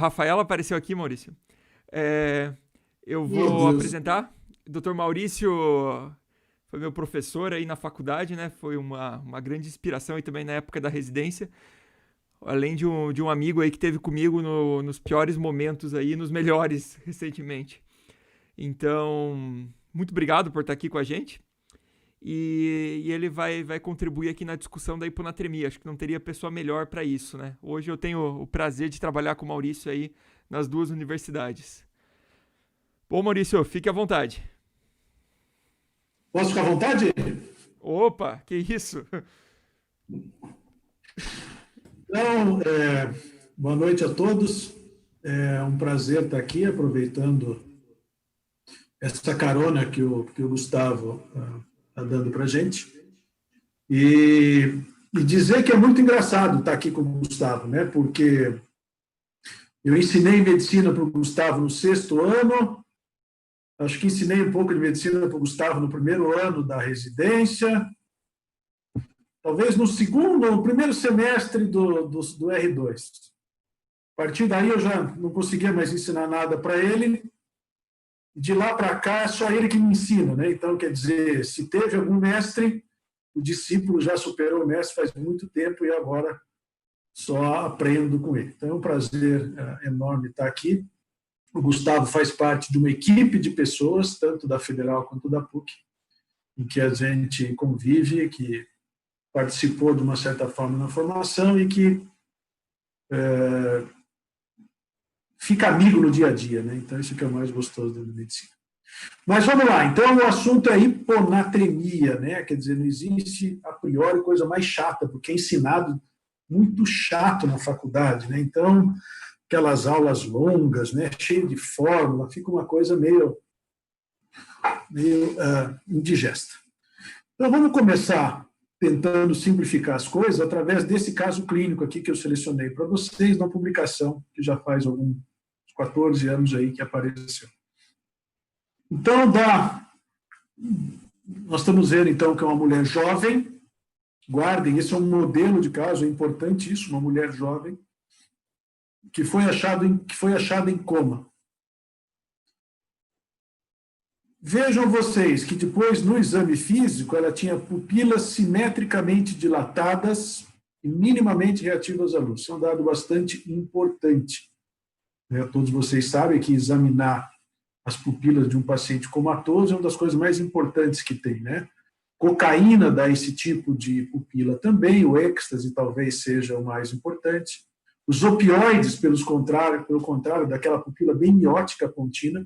Rafaela apareceu aqui, Maurício. É, eu Meu vou Deus. apresentar. Dr. Maurício foi meu professor aí na faculdade, né? Foi uma grande inspiração aí também na época da residência. Além de um amigo aí que teve comigo nos piores momentos aí, nos melhores recentemente. Então, muito obrigado por estar aqui com a gente. E ele vai contribuir aqui na discussão da hiponatremia. Acho que não teria pessoa melhor para isso, né? Hoje eu tenho o prazer de trabalhar com o Maurício aí nas duas universidades. Bom, Maurício, fique à vontade. Posso ficar à vontade? Opa, que isso? Então, boa noite a todos. É um prazer estar aqui, aproveitando essa carona que o Gustavo está dando para a gente. E dizer que é muito engraçado estar aqui com o Gustavo, né? Porque eu ensinei medicina para o Gustavo no sexto ano, acho que ensinei um pouco de medicina para o Gustavo no primeiro ano da residência, talvez no primeiro semestre do R2. A partir daí eu já não conseguia mais ensinar nada para ele. De lá para cá é só ele que me ensina, né? Então, quer dizer, se teve algum mestre, o discípulo já superou o mestre faz muito tempo e agora só aprendo com ele. Então, é um prazer enorme estar aqui. O Gustavo faz parte de uma equipe de pessoas, tanto da Federal quanto da PUC, em que a gente convive, que participou de uma certa forma na formação e que fica amigo no dia a dia, né? Então, isso que é o mais gostoso da medicina. Mas vamos lá, então o assunto é hiponatremia, né? Quer dizer, não existe a priori coisa mais chata, porque é ensinado muito chato na faculdade, né? Então, aquelas aulas longas, né? Cheio de fórmula, fica uma coisa meio indigesta. Então, vamos começar tentando simplificar as coisas através desse caso clínico aqui que eu selecionei para vocês, na publicação que já faz alguns 14 anos aí que apareceu. Então, nós estamos vendo, então, que é uma mulher jovem, guardem, esse é um modelo de caso, é importante isso, uma mulher jovem, que foi achada em coma. Vejam vocês que depois, no exame físico, ela tinha pupilas simetricamente dilatadas e minimamente reativas à luz. Isso é um dado bastante importante. Todos vocês sabem que examinar as pupilas de um paciente comatoso é uma das coisas mais importantes que tem, né? Cocaína dá esse tipo de pupila também, o êxtase talvez seja o mais importante. Os opioides, pelo contrário, daquela pupila bem miótica contínua.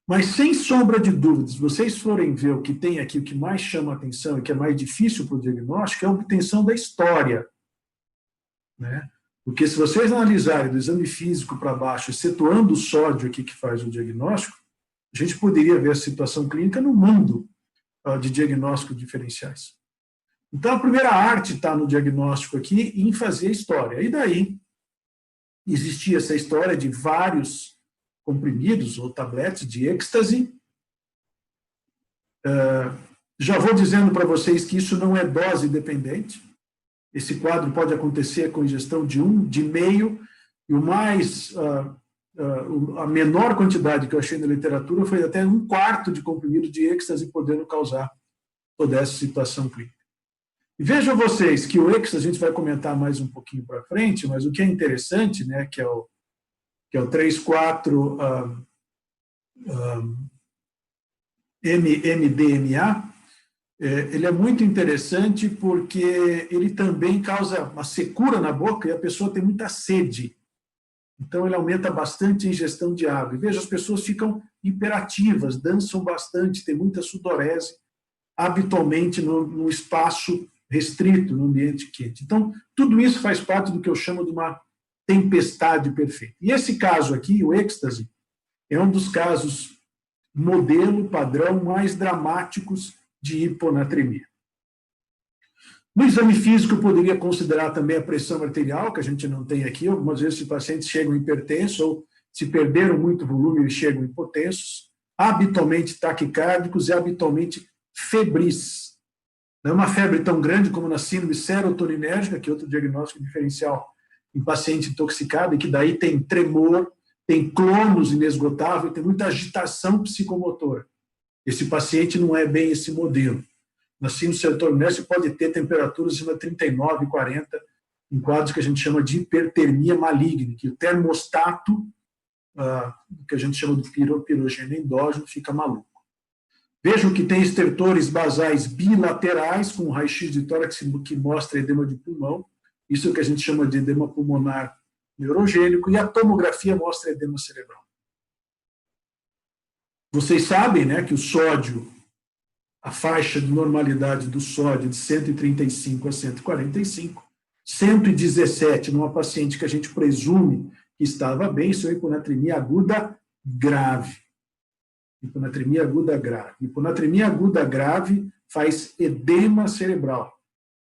Mas, sem sombra de dúvidas, se vocês forem ver o que tem aqui, o que mais chama a atenção e que é mais difícil para o diagnóstico, é a obtenção da história, né? Porque se vocês analisarem do exame físico para baixo, excetuando o sódio aqui que faz o diagnóstico, a gente poderia ver a situação clínica no mundo de diagnóstico diferenciais. Então, a primeira arte está no diagnóstico aqui em fazer a história. E daí, existia essa história de vários comprimidos ou tabletes de êxtase. Já vou dizendo para vocês que isso não é dose dependente. Esse quadro pode acontecer com ingestão de 1, de meio, e a menor quantidade que eu achei na literatura foi até 1/4 de comprimido de êxtase podendo causar toda essa situação clínica. E vejam vocês que o êxtase a gente vai comentar mais um pouquinho para frente, mas o que é interessante, né, que é o 3,4-MDMA, ele é muito interessante porque ele também causa uma secura na boca e a pessoa tem muita sede. Então, ele aumenta bastante a ingestão de água. E veja, as pessoas ficam hiperativas, dançam bastante, tem muita sudorese, habitualmente no espaço restrito, no ambiente quente. Então, tudo isso faz parte do que eu chamo de uma tempestade perfeita. E esse caso aqui, o êxtase, é um dos casos modelo, padrão, mais dramáticos de hiponatremia. No exame físico, eu poderia considerar também a pressão arterial, que a gente não tem aqui. Algumas vezes os pacientes chegam hipertensos ou, se perderam muito volume, eles chegam hipotensos, habitualmente taquicárdicos e habitualmente febris. Não é uma febre tão grande como na síndrome serotoninérgica, que é outro diagnóstico diferencial em paciente intoxicado, e que daí tem tremor, tem clônus inesgotável, tem muita agitação psicomotora. Esse paciente não é bem esse modelo. Na síndrome do setor inércio pode ter temperaturas acima de 39, 40, em quadros que a gente chama de hipertermia maligna, que o termostato, que a gente chama de pirogênio endógeno, fica maluco. Vejam que tem estertores basais bilaterais, com raio-x de tórax que mostra edema de pulmão, isso é o que a gente chama de edema pulmonar neurogênico, e a tomografia mostra edema cerebral. Vocês sabem, né, que o sódio, a faixa de normalidade do sódio de 135 a 145, 117 numa paciente que a gente presume que estava bem, isso é hiponatremia aguda grave. Hiponatremia aguda grave. Hiponatremia aguda grave faz edema cerebral.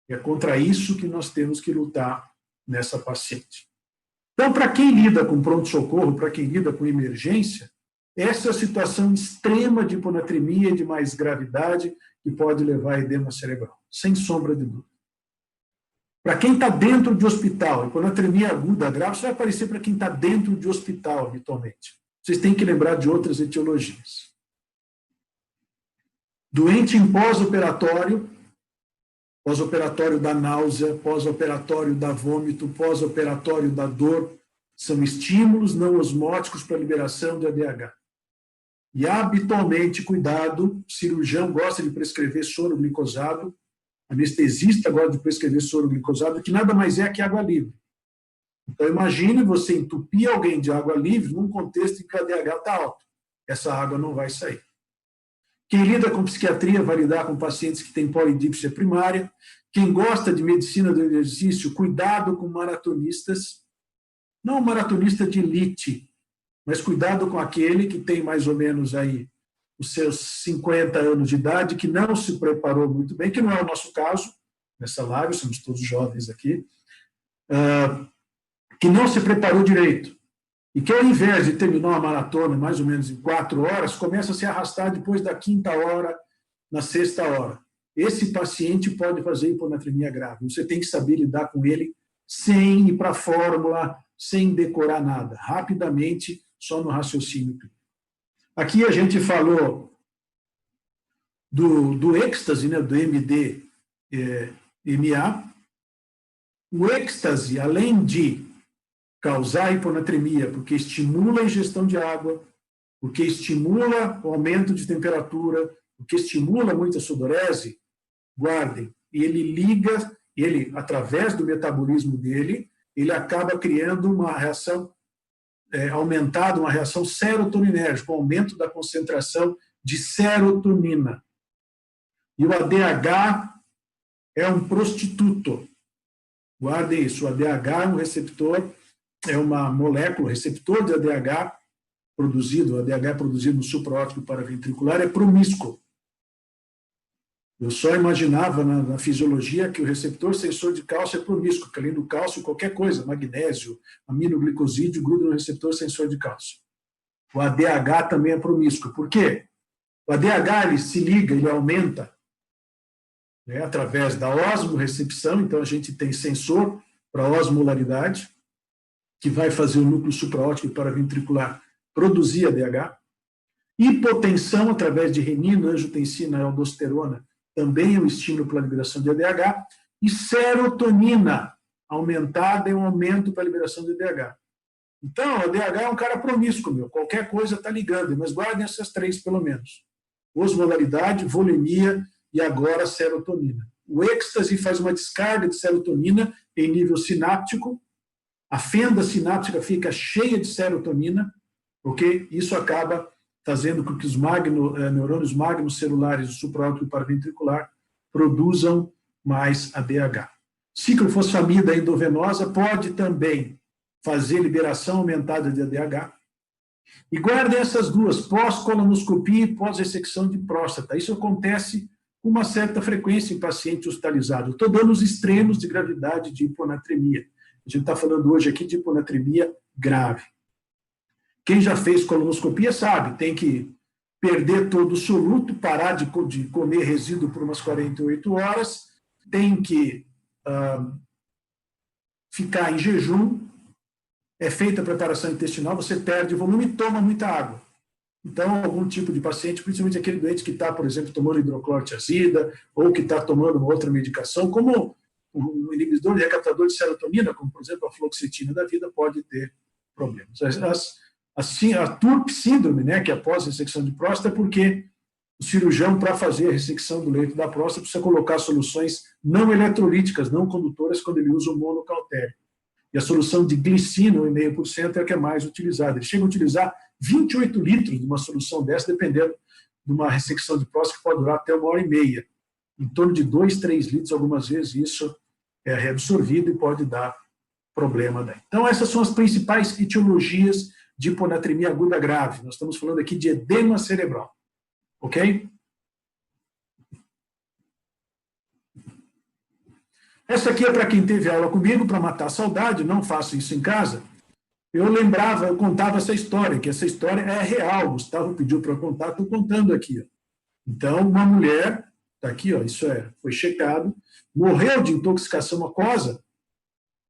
É contra isso que nós temos que lutar nessa paciente. Então, para quem lida com pronto-socorro, para quem lida com emergência, essa é a situação extrema de hiponatremia de mais gravidade que pode levar a edema cerebral, sem sombra de dúvida. Para quem está dentro de hospital, hiponatremia aguda grave, isso vai aparecer para quem está dentro de hospital, habitualmente. Vocês têm que lembrar de outras etiologias. Doente em pós-operatório da náusea, pós-operatório da vômito, pós-operatório da dor, são estímulos não osmóticos para liberação de ADH. E, habitualmente, cuidado, o cirurgião gosta de prescrever soro glicosado, anestesista gosta de prescrever soro glicosado, que nada mais é que água livre. Então, imagine você entupir alguém de água livre num contexto em que o ADH está alto. Essa água não vai sair. Quem lida com psiquiatria vai lidar com pacientes que têm polidipsia primária. Quem gosta de medicina do exercício, cuidado com maratonistas. Não um maratonista de elite, mas cuidado com aquele que tem mais ou menos aí os seus 50 anos de idade, que não se preparou muito bem, que não é o nosso caso, nessa live, somos todos jovens aqui, que não se preparou direito. E que, ao invés de terminar uma maratona mais ou menos em 4 horas, começa a se arrastar depois da 5ª hora, na 6ª hora. Esse paciente pode fazer hiponatremia grave. Você tem que saber lidar com ele sem ir para a fórmula, sem decorar nada. Rapidamente, só no raciocínio. Aqui a gente falou do êxtase, né, do MDMA. O êxtase, além de causar hiponatremia, porque estimula a ingestão de água, porque estimula o aumento de temperatura, porque estimula muita sudorese, guardem, ele, através do metabolismo dele, ele acaba criando uma reação aumentada, uma reação serotoninérgica, um aumento da concentração de serotonina. E o ADH é um prostituto. Guardem isso, o ADH é um receptor, é uma molécula, receptor de ADH produzido, o ADH é produzido no supraórtico paraventricular, é promíscuo. Eu só imaginava na fisiologia que o receptor sensor de cálcio é promíscuo, que além do cálcio, qualquer coisa, magnésio, aminoglicosídeo, gruda no receptor sensor de cálcio. O ADH também é promíscuo. Por quê? O ADH ele se liga, ele aumenta, né, através da osmorrecepção, então a gente tem sensor para osmolaridade, que vai fazer o núcleo supraórtico e paraventricular produzir ADH. Hipotensão através de renina, angiotensina e aldosterona, também é um estímulo para a liberação de ADH. E serotonina aumentada é um aumento para a liberação de ADH. Então, o ADH é um cara promíscuo, qualquer coisa está ligando, mas guardem essas 3 pelo menos. Osmolaridade, volemia e agora serotonina. O êxtase faz uma descarga de serotonina em nível sináptico, a fenda sináptica fica cheia de serotonina, ok? Isso acaba fazendo com que os neurônios magnocelulares do supraórtico e paraventricular produzam mais ADH. Ciclofosfamida endovenosa pode também fazer liberação aumentada de ADH. E guardem essas duas, pós-colonoscopia e pós-ressecção de próstata. Isso acontece com uma certa frequência em paciente hospitalizado. Estou dando os extremos de gravidade de hiponatremia. A gente está falando hoje aqui de hiponatremia grave. Quem já fez colonoscopia sabe, tem que perder todo o soluto, parar de comer resíduo por umas 48 horas, tem que ficar em jejum, é feita a preparação intestinal, você perde volume e toma muita água. Então, algum tipo de paciente, principalmente aquele doente que está, por exemplo, tomando hidroclorotiazida ou que está tomando uma outra medicação, como um inibidor de recaptador de serotonina, como, por exemplo, a fluoxetina da vida, pode ter problemas. A TURP síndrome, né, que é a pós-ressecção de próstata, é porque o cirurgião, para fazer a ressecção do leito da próstata, precisa colocar soluções não eletrolíticas, não condutoras, quando ele usa o monocautério. E a solução de glicina, 1,5%, é a que é mais utilizada. Ele chega a utilizar 28 litros de uma solução dessa, dependendo de uma ressecção de próstata, que pode durar até 1h30. Em torno de 2, 3 litros, algumas vezes, isso é reabsorvido e pode dar problema daí. Então, essas são as principais etiologias de hiponatremia aguda grave. Nós estamos falando aqui de edema cerebral. Ok? Essa aqui é para quem teve aula comigo, para matar a saudade, não faço isso em casa. Eu contava essa história, que essa história é real. O Gustavo pediu para eu contar, estou contando aqui. Ó. Então, uma mulher, está aqui, ó, isso foi checado, morreu de intoxicação aquosa.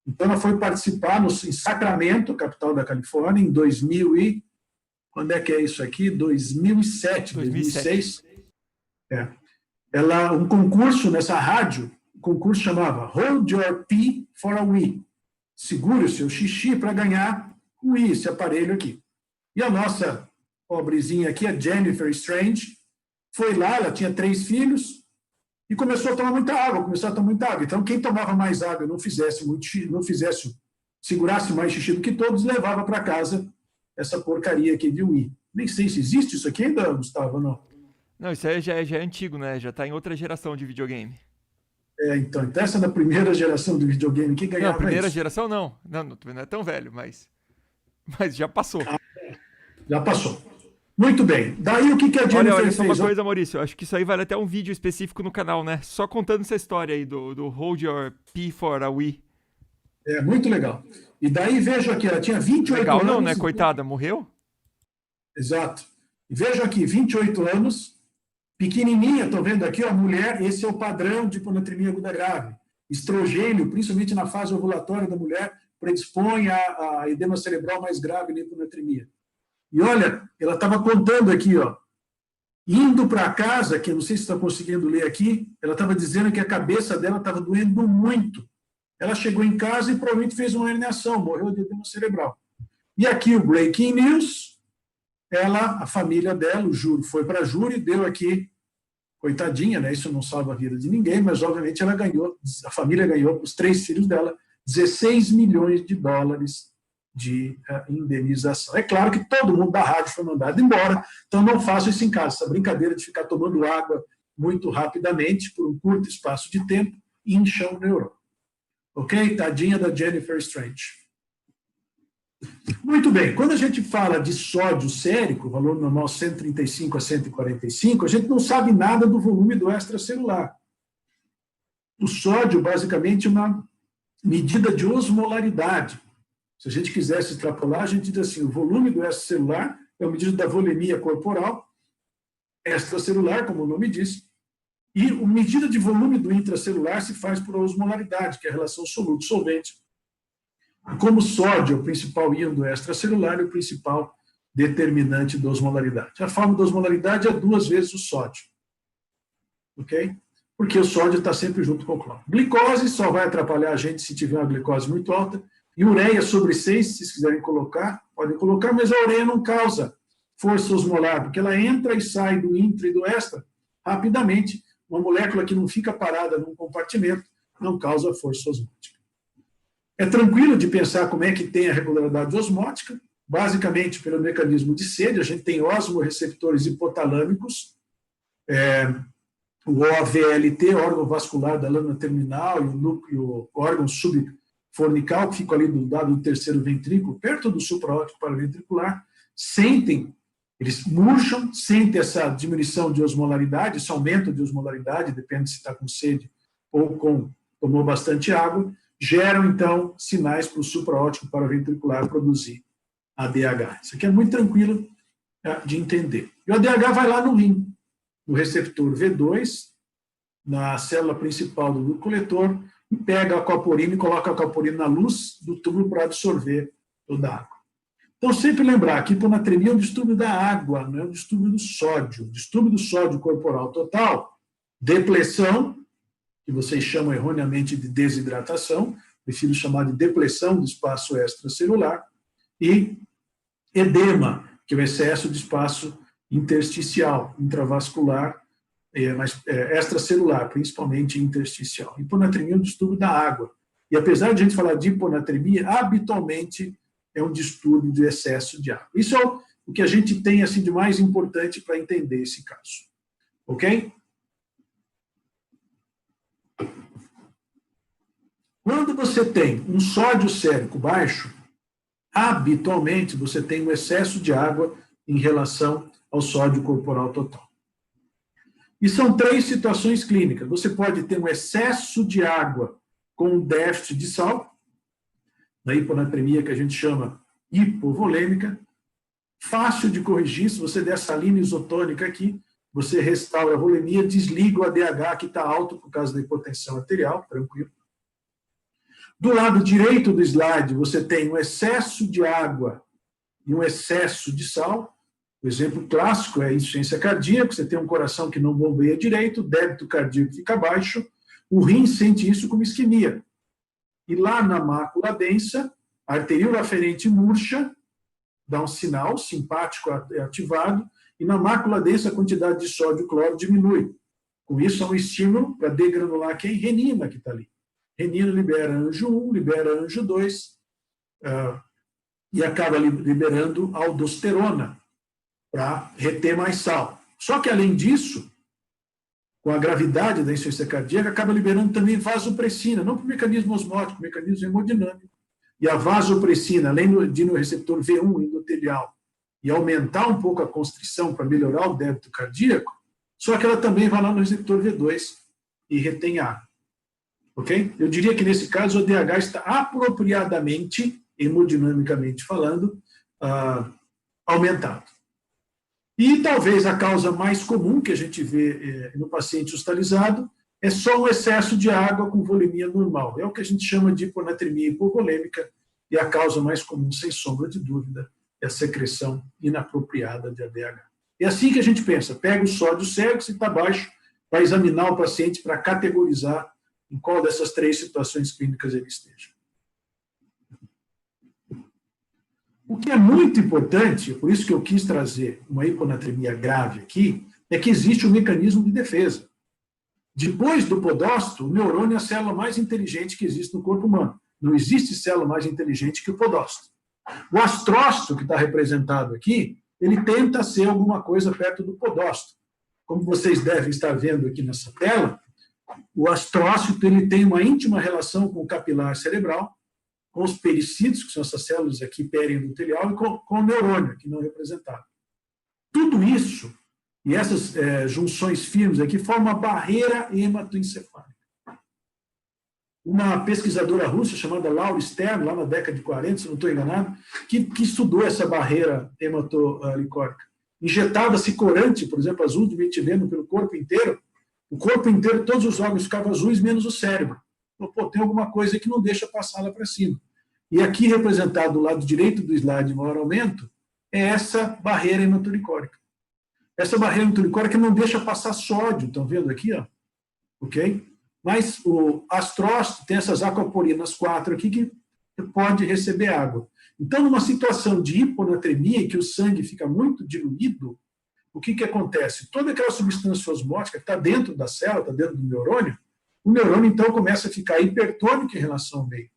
Então, ela foi participar em Sacramento, capital da Califórnia, em 2000 quando é que é isso aqui? 2007, 2006. Um concurso nessa rádio, o concurso chamava Hold Your Pee for a Wee. Segure o seu xixi para ganhar o Wii, esse aparelho aqui. E a nossa pobrezinha aqui, a Jennifer Strange, foi lá, ela tinha 3 filhos, e começou a tomar muita água, Então, quem tomava mais água segurasse mais xixi do que todos, levava para casa essa porcaria aqui de Wii. Nem sei se existe isso aqui ainda, Gustavo, ou não? Não, isso aí já é antigo, né? Já está em outra geração de videogame. Então essa é da primeira geração do videogame que ganhava. Não, primeira isso. geração não. Não é tão velho, mas já passou. Já passou. Muito bem. Daí o que a Jennifer olha só fez? Uma coisa, Maurício. Acho que isso aí vale até um vídeo específico no canal, né? Só contando essa história aí do Hold Your Pee for a Wii. É, muito legal. E daí vejo aqui, ela tinha 28 legal, anos. Não, né? Coitada, morreu? Exato. E vejo aqui, 28 anos, pequenininha, estou vendo aqui, ó, mulher, esse é o padrão de hiponatremia aguda grave. Estrogênio, principalmente na fase ovulatória da mulher, predispõe a edema cerebral mais grave na hiponatremia. E olha, ela estava contando aqui, ó, indo para casa, que eu não sei se está conseguindo ler aqui, ela estava dizendo que a cabeça dela estava doendo muito. Ela chegou em casa e provavelmente fez uma herniação, morreu de edema cerebral. E aqui o breaking news, a família dela, o júri, foi para a júri, deu aqui, coitadinha, né? Isso não salva a vida de ninguém, mas obviamente ela ganhou, a família ganhou, os 3 filhos dela, 16 milhões de dólares de indenização. É claro que todo mundo da rádio foi mandado embora, então não façam isso em casa. Essa brincadeira de ficar tomando água muito rapidamente, por um curto espaço de tempo, incha o neurônio. Ok? Tadinha da Jennifer Strange. Muito bem. Quando a gente fala de sódio sérico, valor normal 135 a 145, a gente não sabe nada do volume do extracelular. O sódio, basicamente, é uma medida de osmolaridade. Se a gente quisesse extrapolar, a gente diz assim, o volume do extracelular é uma medida da volemia corporal, extracelular, como o nome diz, e a medida de volume do intracelular se faz por osmolaridade, que é a relação soluto-solvente. Como o sódio é o principal íon do extracelular e o principal determinante da osmolaridade. A forma da osmolaridade é 2 vezes o sódio. Ok? Porque o sódio está sempre junto com o cloro. Glicose só vai atrapalhar a gente se tiver uma glicose muito alta. E ureia sobre 6, se vocês quiserem colocar, podem colocar, mas a ureia não causa força osmolar, porque ela entra e sai do intra e do extra rapidamente. Uma molécula que não fica parada num compartimento não causa força osmótica. É tranquilo de pensar como é que tem a regularidade osmótica, basicamente pelo mecanismo de sede. A gente tem osmorreceptores hipotalâmicos, o OVLT, órgão vascular da lâmina terminal, e o órgão subfornical, que fica ali do lado do terceiro ventrículo, perto do supraórtico paraventricular, eles murcham, sentem essa diminuição de osmolaridade, esse aumento de osmolaridade, depende se está com sede ou tomou bastante água, geram, então, sinais para o supraórtico paraventricular produzir ADH. Isso aqui é muito tranquilo de entender. E o ADH vai lá no rim, no receptor V2, na célula principal do núcleo coletor, e pega a aquaporina e coloca a aquaporina na luz do túbulo para absorver toda a água. Então, sempre lembrar que hiponatremia é um distúrbio da água, não é um distúrbio do sódio. O distúrbio do sódio corporal total, depressão, que vocês chamam erroneamente de desidratação, prefiro chamar de depressão do espaço extracelular, e edema, que é o excesso de espaço intersticial, intravascular, mas extracelular, principalmente intersticial. Hiponatremia é um distúrbio da água. E apesar de a gente falar de hiponatremia, habitualmente é um distúrbio de excesso de água. Isso é o que a gente tem assim, de mais importante para entender esse caso. Ok? Quando você tem um sódio sérico baixo, habitualmente você tem um excesso de água em relação ao sódio corporal total. E são 3 situações clínicas. Você pode ter um excesso de água com um déficit de sal, na hiponatremia que a gente chama hipovolêmica, fácil de corrigir. Se você der salina isotônica aqui, você restaura a volemia, desliga o ADH que está alto por causa da hipotensão arterial, tranquilo. Do lado direito do slide, você tem um excesso de água e um excesso de sal. O exemplo clássico é a insuficiência cardíaca, você tem um coração que não bombeia direito, o débito cardíaco fica baixo, o rim sente isso como isquemia. E lá na mácula densa, a arteríola aferente murcha, dá um sinal simpático ativado, e na mácula densa a quantidade de sódio e cloro diminui. Com isso, há um estímulo para degranular quem? Renina, que está ali. Renina libera anjo 1, libera anjo 2, e acaba liberando aldosterona, para reter mais sal. Só que, além disso, com a gravidade da insuficiência cardíaca, acaba liberando também vasopressina, não por mecanismo osmótico, por mecanismo hemodinâmico. E a vasopressina, além de no receptor V1 endotelial, e aumentar um pouco a constrição para melhorar o débito cardíaco, só que ela também vai lá no receptor V2 e retém água. Ok? Eu diria que, nesse caso, o DH está apropriadamente, hemodinamicamente falando, aumentado. E talvez a causa mais comum que a gente vê no paciente hospitalizado é só um excesso de água com volemia normal. É o que a gente chama de hiponatremia hipovolêmica, e a causa mais comum, sem sombra de dúvida, é a secreção inapropriada de ADH. É assim que a gente pensa, pega o sódio sérico, se está baixo, vai examinar o paciente para categorizar em qual dessas 3 situações clínicas ele esteja. O que é muito importante, por isso que eu quis trazer uma hiponatremia grave aqui, é que existe um mecanismo de defesa. Depois do podócito, o neurônio é a célula mais inteligente que existe no corpo humano. Não existe célula mais inteligente que o podócito. O astrócito, que está representado aqui, ele tenta ser alguma coisa perto do podócito. Como vocês devem estar vendo aqui nessa tela, o astrócito ele tem uma íntima relação com o capilar cerebral, com os pericídios, que são essas células aqui periendotelial, e com o neurônio, aqui não representado. Tudo isso, e essas junções firmes aqui, formam uma barreira hematoencefálica. Uma pesquisadora russa chamada Laura Stern, lá na década de 40, se não estou enganado, que estudou essa barreira hematolicórica. Injetava-se corante, por exemplo, azul de metileno pelo corpo inteiro, o corpo inteiro, todos os órgãos ficavam azuis, menos o cérebro. Pô, tem alguma coisa que não deixa passar lá para cima. E aqui, representado do lado direito do slide, em maior aumento, é essa barreira hematolicórica. Essa barreira hematolicórica não deixa passar sódio, estão vendo aqui? Ó? Ok? Mas o astrócito tem essas aquaporinas 4 aqui que pode receber água. Então, numa situação de hiponatremia, que o sangue fica muito diluído, o que acontece? Toda aquela substância osmótica que está dentro da célula, está dentro do neurônio, o neurônio, então, começa a ficar hipertônico em relação ao meio.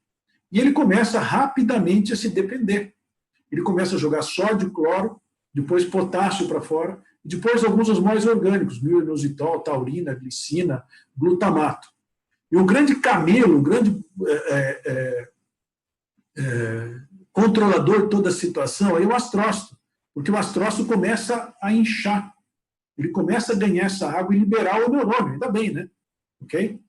E ele começa rapidamente a se depender. Ele começa a jogar sódio, cloro, depois potássio para fora, e depois alguns osmóis orgânicos, myo-inositol, taurina, glicina, glutamato. E o grande camelo, o grande controlador de toda a situação é o astrócito, porque o astrócito começa a inchar. Ele começa a ganhar essa água e liberar o neurônio, ainda bem, né? Ok?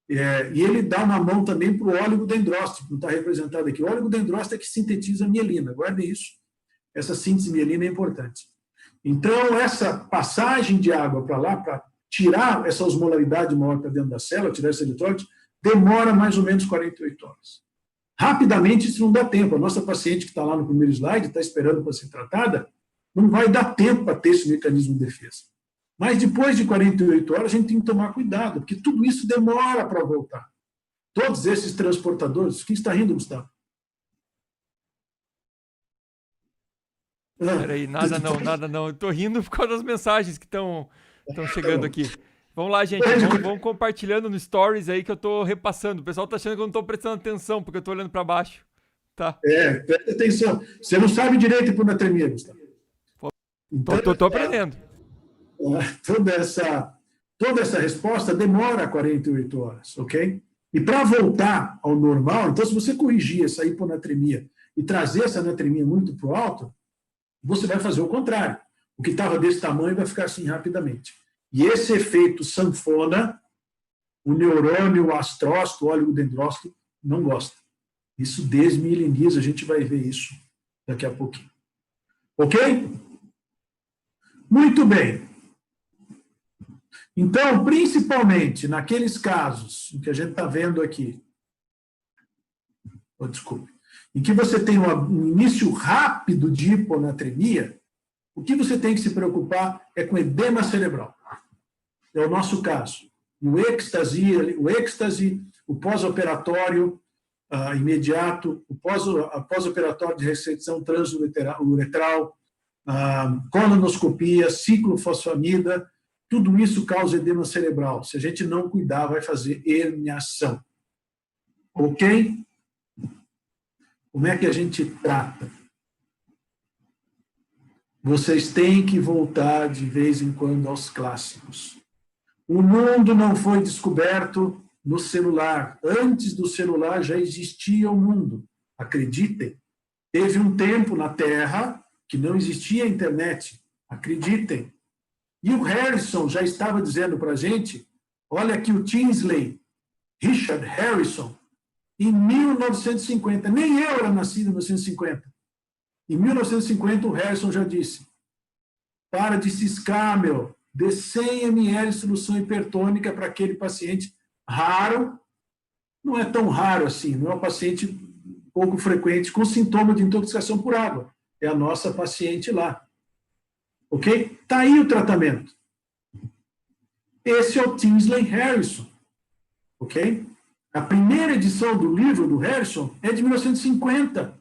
E ele dá uma mão também para o óligodendrócito, que não está representado aqui. O óligodendrócito é que sintetiza mielina, guardem isso. Essa síntese mielina é importante. Então, essa passagem de água para lá, para tirar essa osmolaridade maior para dentro da célula, tirar esse eletrólito, demora mais ou menos 48 horas. Rapidamente, isso não dá tempo. A nossa paciente que está lá no primeiro slide, está esperando para ser tratada, não vai dar tempo para ter esse mecanismo de defesa. Mas depois de 48 horas, a gente tem que tomar cuidado, porque tudo isso demora para voltar. Todos esses transportadores... O que está rindo, Gustavo? Peraí, nada não. Eu tô rindo por causa das mensagens que estão chegando aqui. Vamos lá, gente. Vamos compartilhando no Stories aí que eu tô repassando. O pessoal tá achando que eu não tô prestando atenção, porque eu tô olhando para baixo. Tá. Presta atenção. Você não sabe direito hiponatremia, Gustavo. Então, tô aprendendo. Toda essa resposta demora 48 horas, ok? E para voltar ao normal, então, se você corrigir essa hiponatremia e trazer essa anatremia muito para o alto, você vai fazer o contrário. O que estava desse tamanho vai ficar assim rapidamente. E esse efeito sanfona, o neurônio, o astrócito, o oligodendrócito, não gosta. Isso desmieliniza, a gente vai ver isso daqui a pouquinho. Ok? Muito bem. Então, principalmente naqueles casos em que a gente está vendo aqui, em que você tem um início rápido de hiponatremia, o que você tem que se preocupar é com edema cerebral. É o nosso caso. O êxtase, o pós-operatório imediato, o pós-operatório de resecção transuretral, colonoscopia, ciclofosfamida, tudo isso causa edema cerebral. Se a gente não cuidar, vai fazer herniação. Ok? Como é que a gente trata? Vocês têm que voltar de vez em quando aos clássicos. O mundo não foi descoberto no celular. Antes do celular já existia o mundo. Acreditem. Teve um tempo na Terra que não existia internet. Acreditem. E o Harrison já estava dizendo para a gente, olha aqui o Tinsley, Richard Harrison, em 1950. Nem eu era nascido em 1950. Em 1950, o Harrison já disse, para de ciscar, meu, dê 100 ml de solução hipertônica para aquele paciente raro, não é tão raro assim, não é um paciente pouco frequente, com sintoma de intoxicação por água. É a nossa paciente lá. Ok? Está aí o tratamento. Esse é o Tinsley Harrison. Ok? A primeira edição do livro do Harrison é de 1950.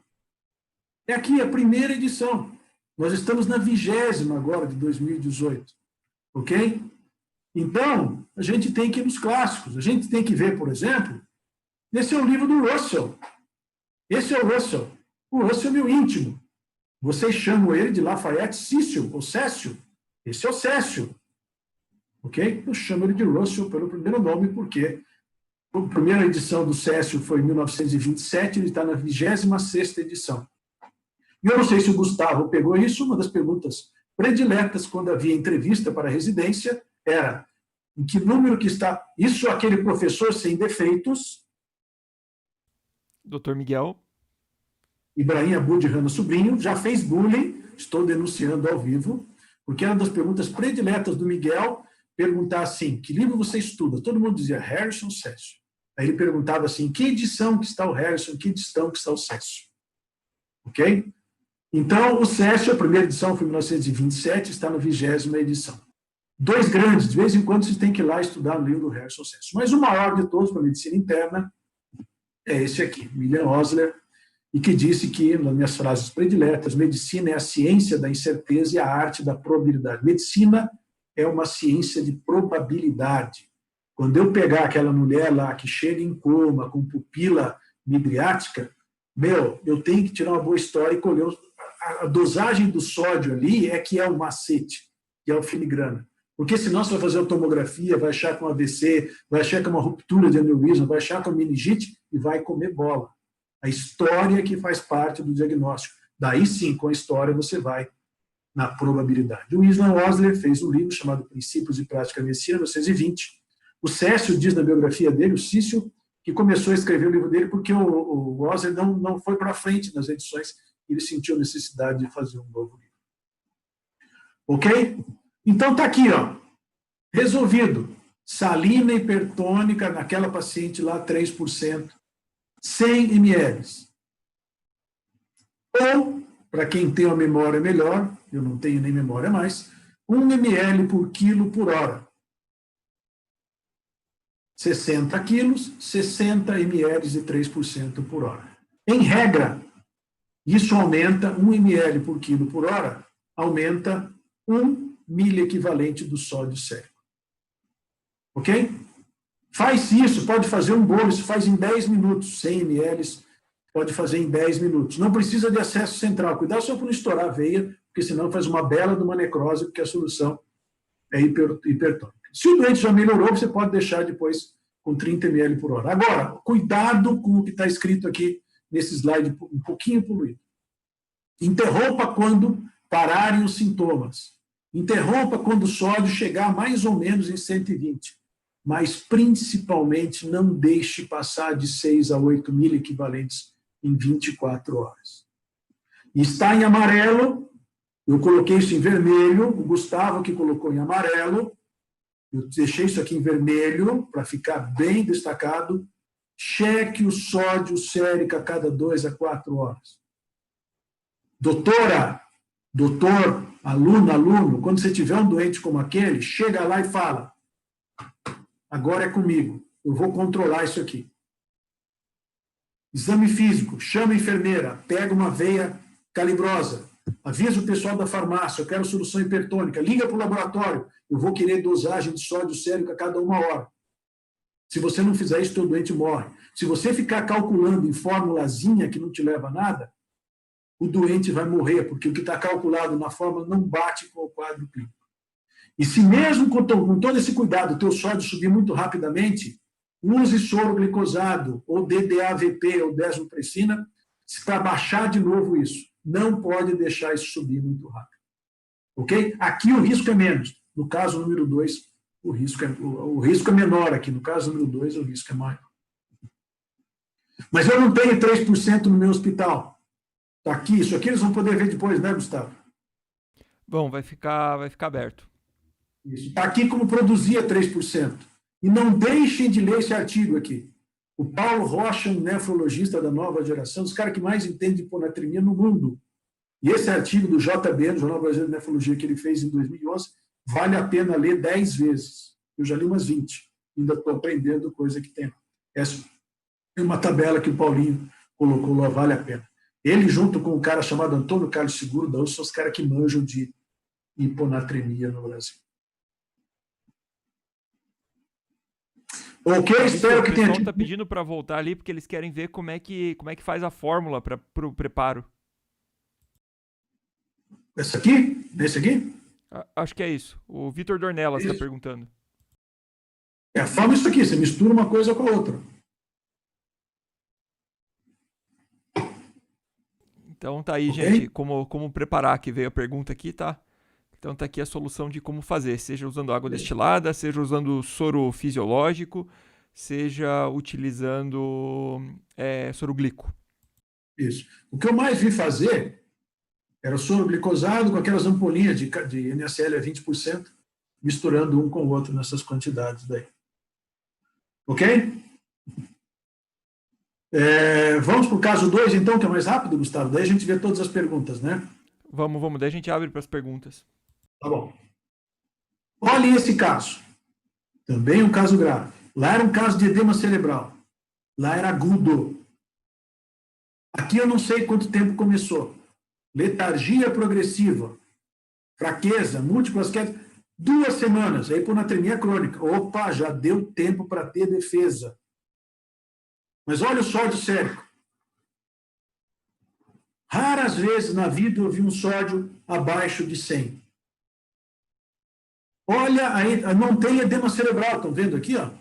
É aqui a primeira edição. Nós estamos na 20ª agora, de 2018. Ok? Então, a gente tem que ir nos clássicos. A gente tem que ver, por exemplo, esse é o livro do Russell. Esse é o Russell. O Russell é meu íntimo. Vocês chamam ele de Lafayette Cecil, ou Cécio. Esse é o Cécio. Ok? Eu chamo ele de Russell pelo primeiro nome, porque a primeira edição do Cécio foi em 1927, ele está na 26ª edição. E eu não sei se o Gustavo pegou isso, uma das perguntas prediletas quando havia entrevista para a residência era em que número que está... Isso aquele professor sem defeitos... Dr. Miguel. Ibrahim Abud Rana Sobrinho, já fez bullying, estou denunciando ao vivo, porque era uma das perguntas prediletas do Miguel, perguntar assim, que livro você estuda? Todo mundo dizia Harrison, Cécio. Aí ele perguntava assim, que edição que está o Harrison, que edição que está o Cécio? Ok? Então, o Cécio, a primeira edição foi em 1927, está na 20ª edição. Dois grandes, de vez em quando você tem que ir lá estudar o livro do Harrison Cécio. Mas o maior de todos para a medicina interna é esse aqui, William Osler, e que disse que, nas minhas frases prediletas, medicina é a ciência da incerteza e a arte da probabilidade. Medicina é uma ciência de probabilidade. Quando eu pegar aquela mulher lá que chega em coma, com pupila midriática, eu tenho que tirar uma boa história e colher a dosagem do sódio ali é que é o macete, que é o filigrana. Porque senão você vai fazer a tomografia, vai achar que é um AVC, vai achar que é uma ruptura de aneurisma, vai achar que é uma meningite e vai comer bola. A história que faz parte do diagnóstico. Daí sim, com a história, você vai na probabilidade. O William Osler fez um livro chamado Princípios de Prática da Medicina, 1920. O Cécio diz na biografia dele, o Cício, que começou a escrever o livro dele porque o Osler não foi para frente nas edições, ele sentiu a necessidade de fazer um novo livro. Ok? Então está aqui, ó, resolvido. salina hipertônica, naquela paciente lá, 3%, 100 ml. Ou, para quem tem uma memória melhor, eu não tenho nem memória mais, 1 ml por quilo por hora. 60 quilos, 60 ml de 3% por hora. Em regra, isso aumenta 1 ml por quilo por hora, aumenta 1 miliequivalente do sódio sérico. Ok? Faz isso, pode fazer um bolo, isso faz em 10 minutos, 100 ml, pode fazer em 10 minutos. Não precisa de acesso central, cuidado só para não estourar a veia, porque senão faz uma bela de uma necrose, porque a solução é hipertônica. Se o doente já melhorou, você pode deixar depois com 30 ml por hora. Agora, cuidado com o que está escrito aqui nesse slide, um pouquinho poluído. Interrompa quando pararem os sintomas. Interrompa quando o sódio chegar mais ou menos em 120. Mas, principalmente, não deixe passar de 6 a 8 miliequivalentes em 24 horas. Está em amarelo, eu coloquei isso em vermelho, o Gustavo que colocou em amarelo, eu deixei isso aqui em vermelho, para ficar bem destacado. Cheque o sódio sérico a cada 2 a 4 horas. Doutora, doutor, aluno, quando você tiver um doente como aquele, chega lá e fala, agora é comigo, eu vou controlar isso aqui. Exame físico, chama a enfermeira, pega uma veia calibrosa, avisa o pessoal da farmácia, eu quero solução hipertônica, liga para o laboratório, eu vou querer dosagem de sódio sérico a cada 1 hora. Se você não fizer isso, teu doente morre. Se você ficar calculando em formulazinha que não te leva a nada, o doente vai morrer, porque o que está calculado na fórmula não bate com o quadro clínico. E se mesmo com todo esse cuidado, o teu sódio subir muito rapidamente, use soro glicosado, ou DDAVP, ou desmopressina, para baixar de novo isso. Não pode deixar isso subir muito rápido. Ok? Aqui o risco é menos. No caso número 2, o risco é menor aqui. No caso número 2, o risco é maior. Mas eu não tenho 3% no meu hospital. Está aqui, isso aqui eles vão poder ver depois, né, Gustavo? Bom, vai ficar aberto. Isso. Está aqui como produzia 3%. E não deixem de ler esse artigo aqui. O Paulo Rocha, um nefrologista da nova geração, os caras que mais entendem de hiponatremia no mundo. E esse artigo do JB, no Jornal Brasileiro de Nefrologia, que ele fez em 2011, vale a pena ler 10 vezes. Eu já li umas 20. Ainda estou aprendendo coisa que tem. Essa é uma tabela que o Paulinho colocou lá, vale a pena. Ele, junto com um cara chamado Antônio Carlos Seguro da USP, são os caras que manjam de hiponatremia no Brasil. Ok, espero que tenha... O pessoal está pedindo para voltar ali, porque eles querem ver como é que faz a fórmula para o preparo. Essa aqui? Esse aqui? Acho que é isso. O Vitor Dornelas está perguntando. A fórmula é isso aqui, você mistura uma coisa com a outra. Então tá aí, gente, como preparar, que veio a pergunta aqui, tá? Então tá aqui a solução de como fazer, seja usando água destilada, seja usando soro fisiológico, seja utilizando soro glico. Isso. O que eu mais vi fazer era o soro glicosado com aquelas ampolinhas de NaCl a 20%, misturando um com o outro nessas quantidades daí. Ok? Vamos para o caso 2, então, que é mais rápido, Gustavo? Daí a gente vê todas as perguntas, né? Vamos. Daí a gente abre para as perguntas. Tá bom. Olha esse caso. Também um caso grave. Lá era um caso de edema cerebral. Lá era agudo. Aqui eu não sei quanto tempo começou. Letargia progressiva. Fraqueza, múltiplas quedas. 2 semanas. Aí hiponatremia crônica. Opa, já deu tempo para ter defesa. Mas olha o sódio sérico. Raras vezes na vida eu vi um sódio abaixo de 100. Olha, aí, não tem edema cerebral, estão vendo aqui? Ó.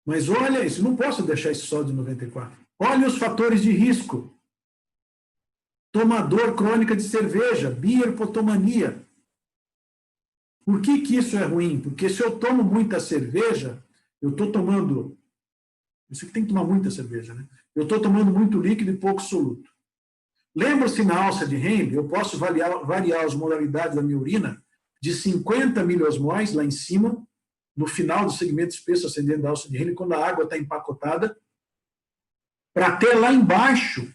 Mas olha isso, não posso deixar esse sódio de 94. Olha os fatores de risco. Tomador crônica de cerveja, bierpotomania. Por que isso é ruim? Porque se eu tomo muita cerveja, eu estou tomando... Isso aqui tem que tomar muita cerveja, né? Eu estou tomando muito líquido e pouco soluto. Lembra-se na alça de Henle, eu posso variar as molaridades da minha urina de 50 miliosmóis lá em cima, no final do segmento espesso ascendente da alça de Henle, quando a água está empacotada, para até lá embaixo,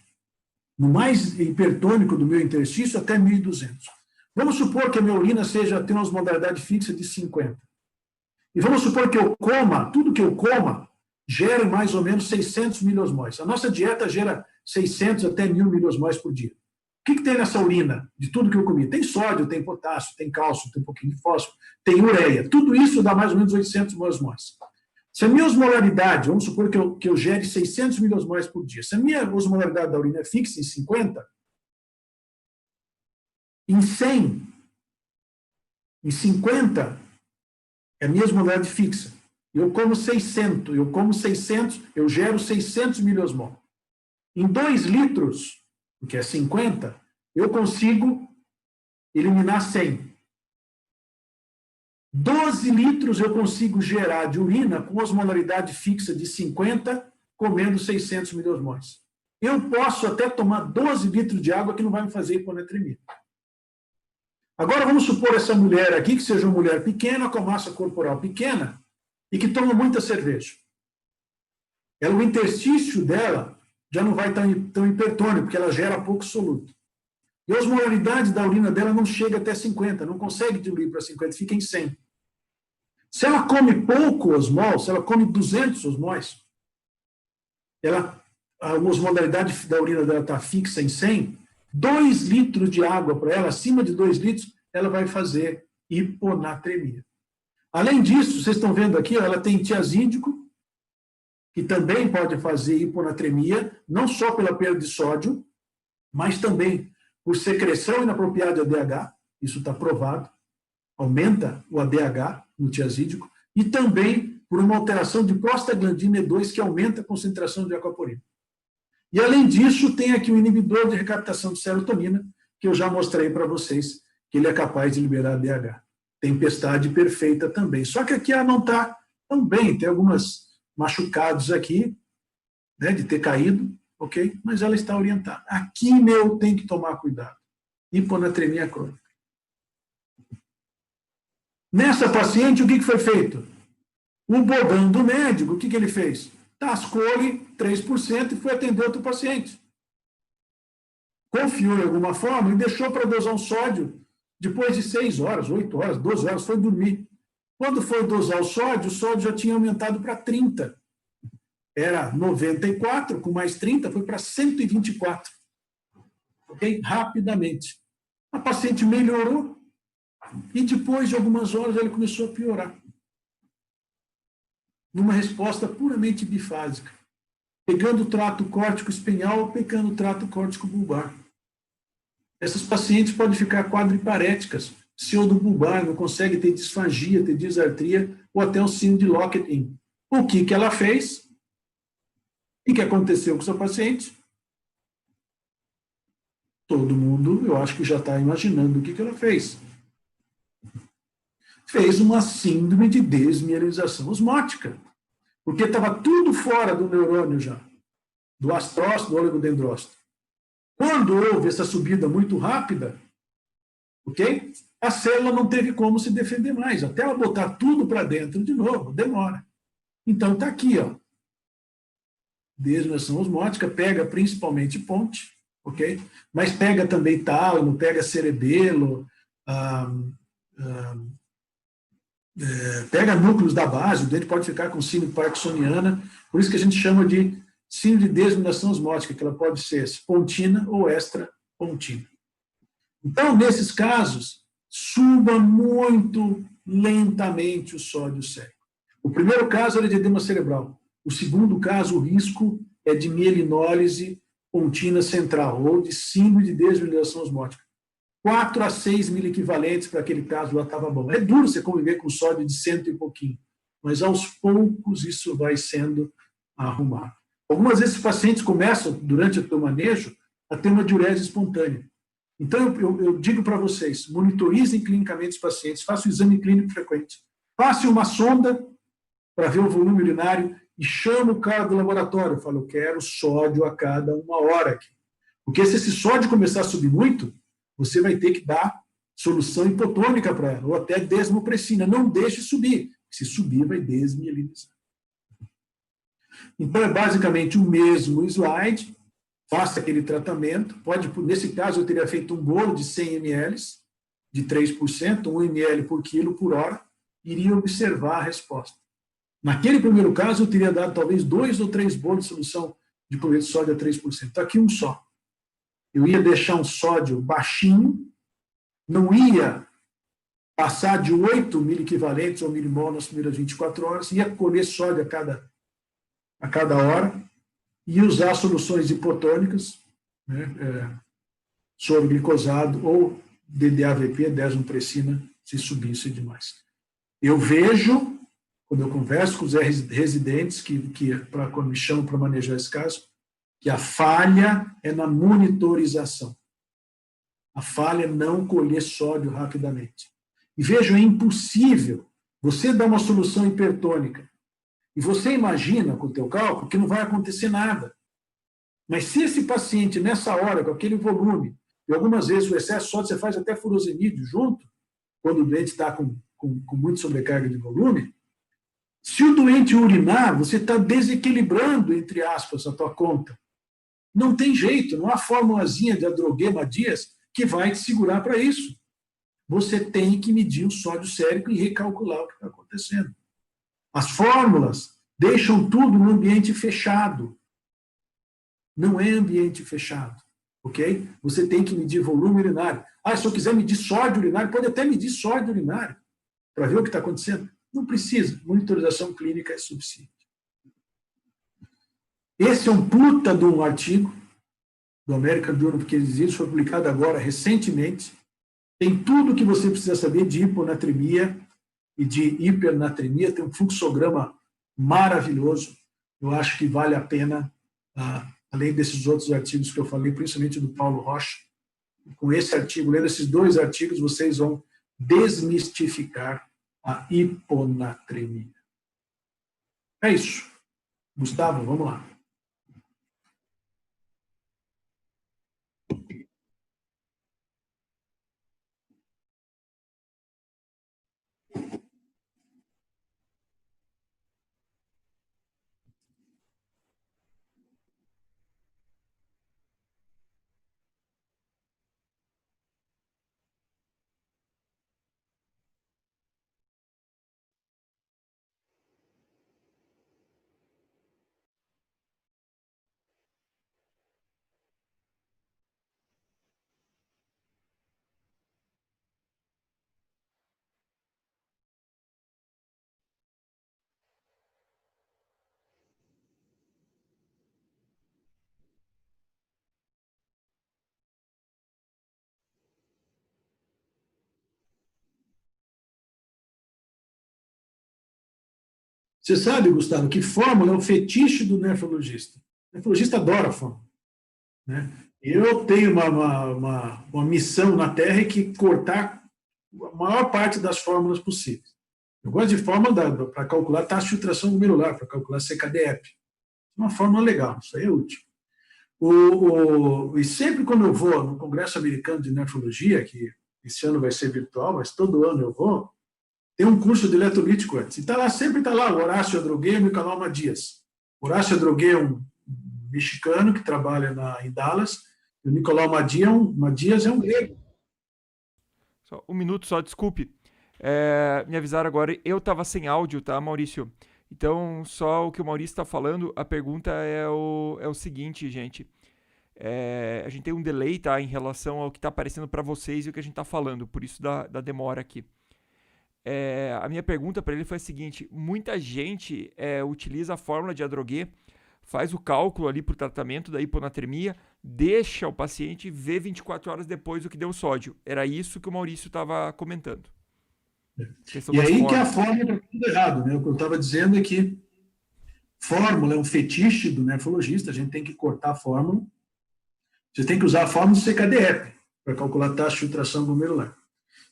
no mais hipertônico do meu interstício, até 1.200. Vamos supor que a minha urina tenha uma osmolaridade fixa de 50. E vamos supor que eu coma, tudo que eu coma, gera mais ou menos 600 miliosmóis. A nossa dieta gera 600 até 1.000 miliosmóis por dia. O que tem nessa urina, de tudo que eu comi? Tem sódio, tem potássio, tem cálcio, tem um pouquinho de fósforo, tem ureia. Tudo isso dá mais ou menos 800 miliosmóis. Se a minha osmolaridade, vamos supor que eu gere 600 miliosmóis por dia, se a minha osmolaridade da urina é fixa em 50, em 100, em 50, é a minha osmolaridade fixa. Eu como 600, eu gero 600 miliosmol. Em 2 litros, que é 50, eu consigo eliminar 100. 12 litros eu consigo gerar de urina com osmolaridade fixa de 50, comendo 600 miliosmóis. Eu posso até tomar 12 litros de água que não vai me fazer hiponatremia. Agora vamos supor essa mulher aqui, que seja uma mulher pequena, com massa corporal pequena, e que toma muita cerveja. O interstício dela já não vai estar tão hipertônico, porque ela gera pouco soluto. E a osmolaridade da urina dela não chega até 50, não consegue diluir para 50, fica em 100. Se ela come pouco osmol, se ela come 200 osmóis, a osmolaridade da urina dela está fixa em 100, 2 litros de água para ela, acima de 2 litros, ela vai fazer hiponatremia. Além disso, vocês estão vendo aqui, ela tem tiazídico, que também pode fazer hiponatremia, não só pela perda de sódio, mas também por secreção inapropriada de ADH, isso está provado, aumenta o ADH no tiazídico, e também por uma alteração de prostaglandina E2, que aumenta a concentração de aquaporina. E, além disso, tem aqui um inibidor de recaptação de serotonina, que eu já mostrei para vocês, que ele é capaz de liberar ADH. Tempestade perfeita também. Só que aqui ela não está tão bem, tem alguns machucados aqui, né, de ter caído, ok? Mas ela está orientada. Aqui, tem que tomar cuidado. Hiponatremia crônica. Nessa paciente, o que foi feito? O bobão do médico, o que ele fez? Tascou-lhe 3% e foi atender outro paciente. Confiou de alguma forma e deixou para dosar um sódio depois de 6 horas, 8 horas, 12 horas, foi dormir. Quando foi dosar o sódio já tinha aumentado para 30. Era 94, com mais 30, foi para 124. Ok? Rapidamente. A paciente melhorou e depois de algumas horas ela começou a piorar. Numa resposta puramente bifásica. Pegando o trato córtico espinhal, pegando o trato córtico bulbar. Essas pacientes podem ficar quadriparéticas, pseudobulbar, não consegue ter disfagia, ter disartria, ou até um síndrome de Lockett-In. O que ela fez? O que aconteceu com essa paciente? Todo mundo, eu acho que já está imaginando o que ela fez. Fez uma síndrome de desmielinização osmótica, porque estava tudo fora do neurônio já, do astrócito, do oligodendrócito. Quando houve essa subida muito rápida, ok? A célula não teve como se defender mais, até ela botar tudo para dentro de novo, demora. Então está aqui, ó. Desmielinização osmótica, pega principalmente ponte, ok? Mas pega também tálamo, pega cerebelo, pega núcleos da base, o dente pode ficar com síndrome parkinsoniana, por isso que a gente chama de síndrome de desmielinização osmótica, que ela pode ser pontina ou extrapontina. Então, nesses casos, suba muito lentamente o sódio sério. O primeiro caso era de edema cerebral. O segundo caso, o risco é de mielinólise pontina central, ou de síndrome de desmielinização osmótica. 4 a 6 miliequivalentes para aquele caso lá estava bom. É duro você conviver com sódio de 100 e pouquinho, mas aos poucos isso vai sendo arrumado. Algumas vezes os pacientes começam, durante o seu manejo, a ter uma diurese espontânea. Então, eu digo para vocês, monitorizem clinicamente os pacientes, façam um exame clínico frequente, façam uma sonda para ver o volume urinário e chame o cara do laboratório. Eu falo, eu quero sódio a cada 1 hora aqui. Porque se esse sódio começar a subir muito, você vai ter que dar solução hipotônica para ela, ou até desmopressina. Não deixe subir. Se subir, vai desmielinizar. Então, é basicamente o mesmo slide, faça aquele tratamento, nesse caso eu teria feito um bolo de 100 ml, de 3%, 1 ml por quilo por hora, iria observar a resposta. Naquele primeiro caso, eu teria dado talvez 2 ou 3 bolos de solução de cloreto de sódio a 3%. Aqui um só. Eu ia deixar um sódio baixinho, não ia passar de 8 miliequivalentes ou milimol nas primeiras 24 horas, ia colher sódio a cada hora e usar soluções hipotônicas, né, soro glicosados ou DDAVP, desmopressina, se subisse demais. Eu vejo, quando eu converso com os residentes, quando me chamam para manejar esse caso, que a falha é na monitorização. A falha é não colher sódio rapidamente. E veja, é impossível você dar uma solução hipertônica e você imagina com o teu cálculo que não vai acontecer nada. Mas se esse paciente, nessa hora, com aquele volume, e algumas vezes o excesso de sódio você faz até furosemídio junto, quando o doente está com muita sobrecarga de volume, se o doente urinar, você está desequilibrando, entre aspas, a tua conta. Não tem jeito, não há formulazinha de Adroguema Dias que vai te segurar para isso. Você tem que medir o sódio sérico e recalcular o que está acontecendo. As fórmulas deixam tudo no ambiente fechado. Não é ambiente fechado, ok? Você tem que medir volume urinário. Se eu quiser medir sódio urinário, pode até medir sódio urinário para ver o que está acontecendo. Não precisa. Monitorização clínica é suficiente. Esse é um puta de um artigo do American Journal of Kidney Disease, foi publicado agora, recentemente. Tem tudo o que você precisa saber de hiponatremia e de hipernatremia. Tem um fluxograma maravilhoso. Eu acho que vale a pena, além desses outros artigos que eu falei, principalmente do Paulo Rocha. Com esse artigo, lendo esses 2 artigos, vocês vão desmistificar a hiponatremia. É isso. Gustavo, vamos lá. Você sabe, Gustavo, que fórmula é o fetiche do nefrologista. O nefrologista adora fórmula, né? Eu tenho uma missão na Terra que cortar a maior parte das fórmulas possíveis. Eu gosto de fórmula para calcular taxa de filtração glomerular, para calcular CKD-EPI. É uma fórmula legal, isso aí é útil. E sempre quando eu vou no Congresso Americano de Nefrologia, que esse ano vai ser virtual, mas todo ano eu vou, tem um curso de eletrolítico antes. E sempre está lá o Horácio Adrogué e o Nicolau Madias. O Horácio Adrogué é um mexicano que trabalha em Dallas, e o Nicolau Madias é um grego. Só um minuto só, desculpe. Me avisaram agora, eu estava sem áudio, tá, Maurício? Então, só o que o Maurício está falando, a pergunta é o seguinte, gente. A gente tem um delay, tá, em relação ao que está aparecendo para vocês e o que a gente está falando, por isso da demora aqui. A minha pergunta para ele foi a seguinte: muita gente utiliza a fórmula de Adrogué, faz o cálculo ali para o tratamento da hiponatremia, deixa o paciente ver 24 horas depois o que deu sódio. Era isso que o Maurício estava comentando. E aí que a fórmula está tudo errado, né? O que eu estava dizendo é que fórmula é um fetiche do nefrologista, a gente tem que cortar a fórmula. Você tem que usar a fórmula do CKD-EPI para calcular a taxa de filtração glomerular.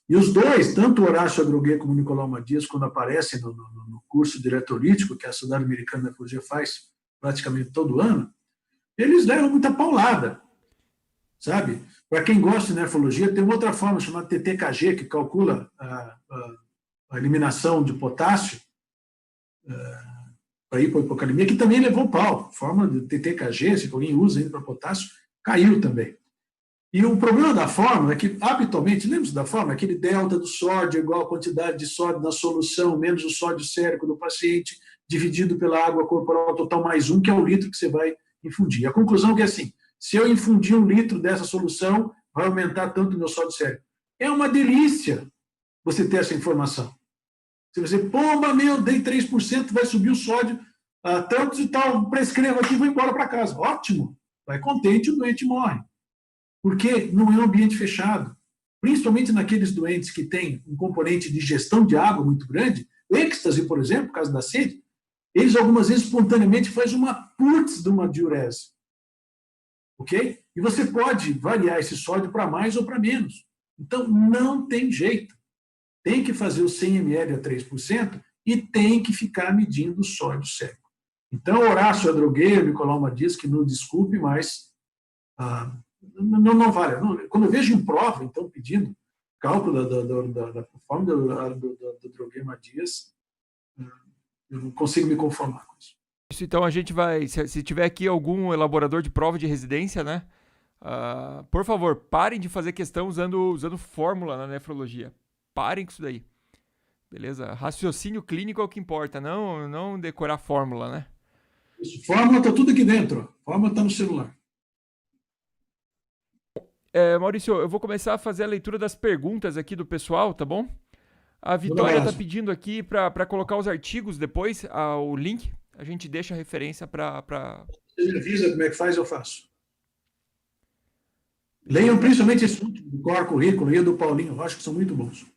E os dois, tanto o Horácio Adrogué como o Nicolau Madias, quando aparecem no curso de eletrolítico, que a Sociedade Americana de Nefrologia faz praticamente todo ano, eles deram muita paulada, sabe? Para quem gosta de nefrologia, tem uma outra forma chamada TTKG, que calcula a eliminação de potássio, para ir para a hipocalemia, que também levou pau. A fórmula de TTKG, se alguém usa ainda para potássio, caiu também. E o problema da fórmula é que, habitualmente, lembra-se da fórmula? Aquele delta do sódio é igual à quantidade de sódio na solução, menos o sódio sérico do paciente, dividido pela água corporal total mais 1, que é o litro que você vai infundir. A conclusão é que, assim, se eu infundir 1 litro dessa solução, vai aumentar tanto o meu sódio sérico. É uma delícia você ter essa informação. Se você, pomba, meu, dei 3%, vai subir o sódio, tantos e tal, prescrevo aqui e vou embora para casa. Ótimo. Vai contente, o doente morre. Porque não é um ambiente fechado. Principalmente naqueles doentes que têm um componente de gestão de água muito grande, o êxtase, por exemplo, por causa da sede, eles algumas vezes espontaneamente fazem uma putz de uma diurese. Ok? E você pode variar esse sódio para mais ou para menos. Então, não tem jeito. Tem que fazer o 100 ml a 3% e tem que ficar medindo o sódio sérico. Então, Horácio Adrogueiro, Nicolau Madias, que nos desculpe, mas não vale. Não, quando eu vejo em prova, então, pedindo cálculo da fórmula do Adrogueiro Madias, eu não consigo me conformar com isso. Então, a gente vai, se tiver aqui algum elaborador de prova de residência, né? Por favor, parem de fazer questão usando fórmula na nefrologia. Parem com isso daí. Beleza? Raciocínio clínico é o que importa, não decorar fórmula, né? Isso. Fórmula está tudo aqui dentro. Fórmula está no celular. Maurício, eu vou começar a fazer a leitura das perguntas aqui do pessoal, tá bom? A Vitória está pedindo aqui para colocar os artigos depois, o link. A gente deixa a referência para... Você me avisa como é que faz, eu faço. Leiam principalmente esse último, do Cor Currículo e do Paulinho Rocha, que são muito bons.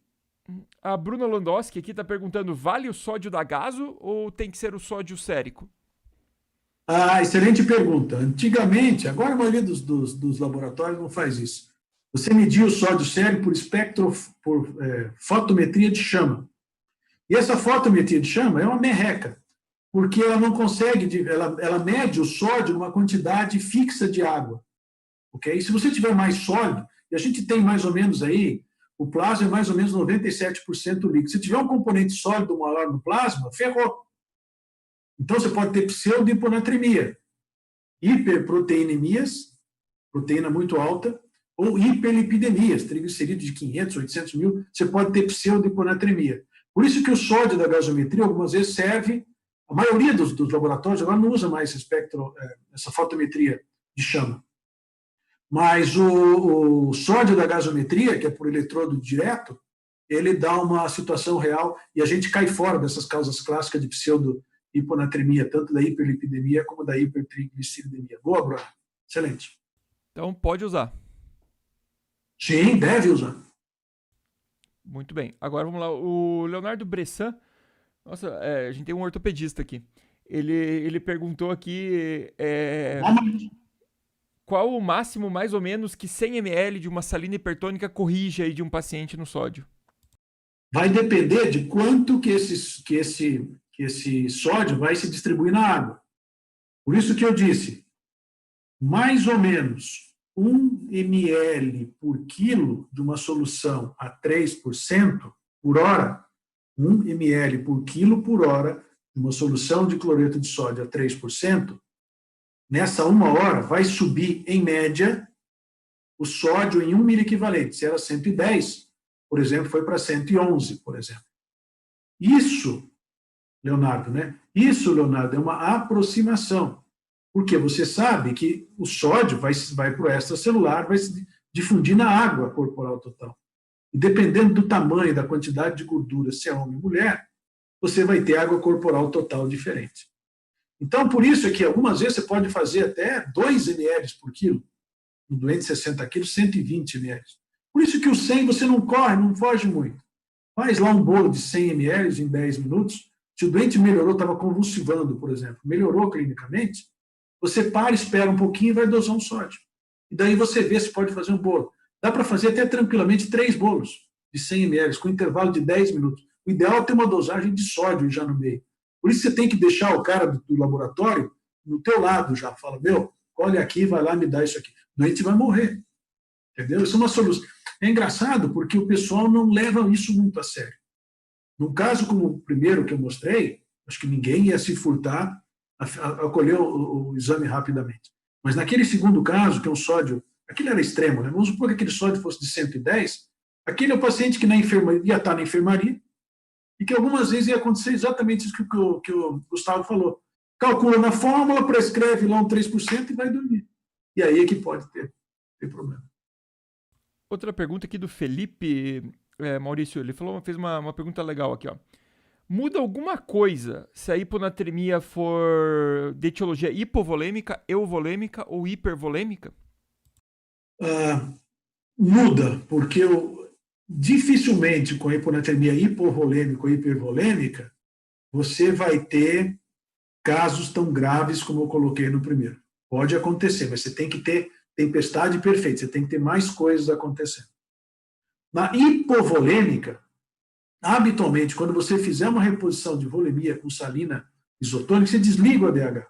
A Bruna Landowski aqui está perguntando, vale o sódio da gaso ou tem que ser o sódio sérico? Excelente pergunta. Antigamente, agora a maioria dos laboratórios não faz isso. Você media o sódio sérico por fotometria de chama. E essa fotometria de chama é uma merreca, porque ela não consegue, ela mede o sódio numa quantidade fixa de água. Okay? E se você tiver mais sólido, e a gente tem mais ou menos aí, o plasma é mais ou menos 97% líquido. Se tiver um componente sólido maior no plasma, ferrou. Então, você pode ter pseudo-hiponatremia, hiperproteinemias, proteína muito alta, ou hiperlipidemias, triglicerídeos de 500, 800 mil, você pode ter pseudo-hiponatremia. Por isso que o sódio da gasometria, algumas vezes, serve, a maioria dos laboratórios agora não usa mais essa fotometria de chama. Mas o sódio da gasometria, que é por eletrodo direto, ele dá uma situação real e a gente cai fora dessas causas clássicas de pseudo-hiponatremia, tanto da hiperlipidemia como da hipertrigliceridemia. Boa, Bruno. Excelente. Então, pode usar. Sim, deve usar. Muito bem. Agora, vamos lá. O Leonardo Bressan, nossa, a gente tem um ortopedista aqui. Ele perguntou aqui... qual o máximo, mais ou menos, que 100 ml de uma salina hipertônica corrige aí de um paciente no sódio? Vai depender de quanto que esse sódio vai se distribuir na água. Por isso que eu disse, mais ou menos 1 ml por quilo de uma solução a 3% por hora, 1 ml por quilo por hora de uma solução de cloreto de sódio a 3%, nessa 1 hora vai subir, em média, o sódio em 1 miliequivalente. Se era 110, por exemplo, foi para 111, por exemplo. Isso, Leonardo, é uma aproximação. Porque você sabe que o sódio vai para o extracelular, vai se difundir na água corporal total. E dependendo do tamanho, da quantidade de gordura, se é homem ou mulher, você vai ter água corporal total diferente. Então, por isso é que algumas vezes você pode fazer até 2 ml por quilo. No doente de 60 quilos, 120 ml. Por isso que o 100 você não corre, não foge muito. Faz lá um bolo de 100 ml em 10 minutos. Se o doente melhorou, estava convulsivando, por exemplo, melhorou clinicamente, você para, espera um pouquinho e vai dosar um sódio. E daí você vê se pode fazer um bolo. Dá para fazer até tranquilamente 3 bolos de 100 ml, com intervalo de 10 minutos. O ideal é ter uma dosagem de sódio já no meio. Por isso você tem que deixar o cara do laboratório no teu lado já. Fala, olha aqui, vai lá, me dá isso aqui. O doente vai morrer. Entendeu? Isso é uma solução. É engraçado porque o pessoal não leva isso muito a sério. No caso como o primeiro que eu mostrei, Acho que ninguém ia se furtar a colher o exame rapidamente. Mas naquele segundo caso, que é um sódio, aquele era extremo, né? Vamos supor que aquele sódio fosse de 110, aquele é o paciente que ia estar na enfermaria e que algumas vezes ia acontecer exatamente isso que o Gustavo falou. Calcula na fórmula, prescreve lá um 3% e vai dormir. E aí é que pode ter problema. Outra pergunta aqui do Felipe, Maurício, ele fez uma pergunta legal aqui, ó. Muda alguma coisa se a hiponatremia for de etiologia hipovolêmica, euvolêmica ou hipervolêmica? Muda, porque dificilmente com a hiponatremia hipovolêmica ou hipervolêmica você vai ter casos tão graves como eu coloquei no primeiro. Pode acontecer, mas você tem que ter tempestade perfeita, você tem que ter mais coisas acontecendo. Na hipovolêmica, habitualmente, quando você fizer uma reposição de volemia com salina isotônica, você desliga o ADH.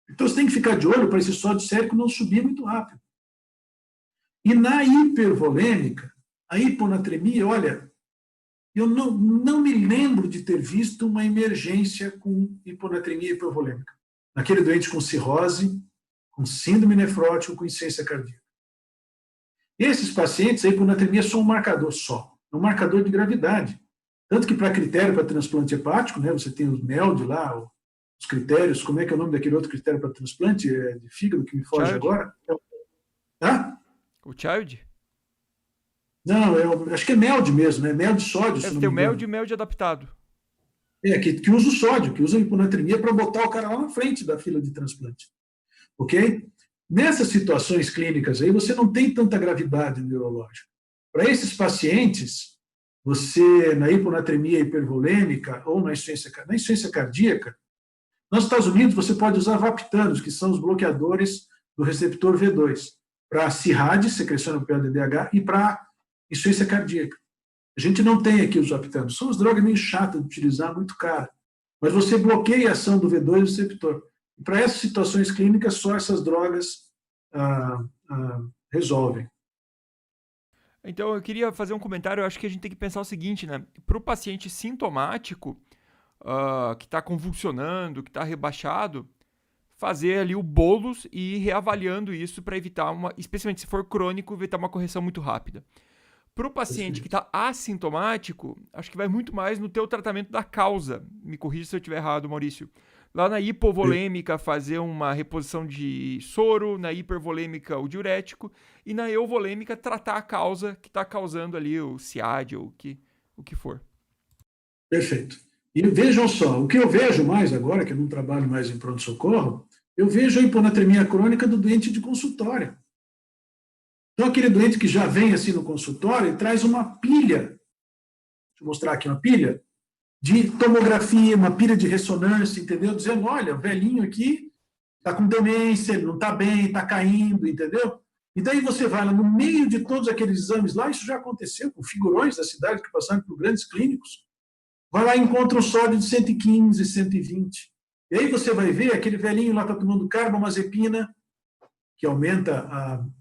Então, você tem que ficar de olho para esse sódio sérico não subir muito rápido. E na hipervolêmica, a hiponatremia, olha, eu não me lembro de ter visto uma emergência com hiponatremia hipervolêmica. Naquele doente com cirrose, com síndrome nefrótica, com insuficiência cardíaca. Esses pacientes, a hiponatremia é só um marcador é um marcador de gravidade. Tanto que para critério para transplante hepático, né, você tem os MELD lá, os critérios, como é que é o nome daquele outro critério para transplante de fígado que me foge Child. agora? O Child? Não, acho que é MELD mesmo, né? MELD sódio, se não Tem me o engano. MELD e o MELD adaptado. Que usa o sódio, que usa a hiponatremia para botar o cara lá na frente da fila de transplante. Ok? Nessas situações clínicas aí, você não tem tanta gravidade neurológica. Para esses pacientes, você, na hiponatremia hipervolêmica ou na insuficiência cardíaca, nos Estados Unidos você pode usar vaptanos, que são os bloqueadores do receptor V2, para CIRRAD, secreção europeia de DH, e para insuficiência cardíaca. A gente não tem aqui os vaptanos. São as drogas meio chatas de utilizar, muito caras. Mas você bloqueia a ação do V2 receptor. E para essas situações clínicas, só essas drogas resolvem. Então, eu queria fazer um comentário. Eu acho que a gente tem que pensar o seguinte, né? Para o paciente sintomático, que está convulsionando, que está rebaixado, fazer ali o bolus e ir reavaliando isso para evitar especialmente se for crônico, evitar uma correção muito rápida. Para o paciente que está assintomático, acho que vai muito mais no teu tratamento da causa. Me corrija se eu estiver errado, Maurício. Lá na hipovolêmica, fazer uma reposição de soro, na hipervolêmica, o diurético, e na euvolêmica, tratar a causa que está causando ali o CIAD ou o que for. Perfeito. E vejam só, o que eu vejo mais agora, que eu não trabalho mais em pronto-socorro, eu vejo a hiponatremia crônica do doente de consultório. Então, aquele doente que já vem assim no consultório e traz uma pilha, deixa eu mostrar aqui, uma pilha de tomografia, uma pilha de ressonância, entendeu? Dizendo, olha, o velhinho aqui está com demência, ele não está bem, está caindo, entendeu? E daí você vai lá, no meio de todos aqueles exames lá, isso já aconteceu com figurões da cidade que passaram por grandes clínicos, vai lá e encontra um sódio de 115, 120. E aí você vai ver, aquele velhinho lá está tomando carbamazepina, que aumenta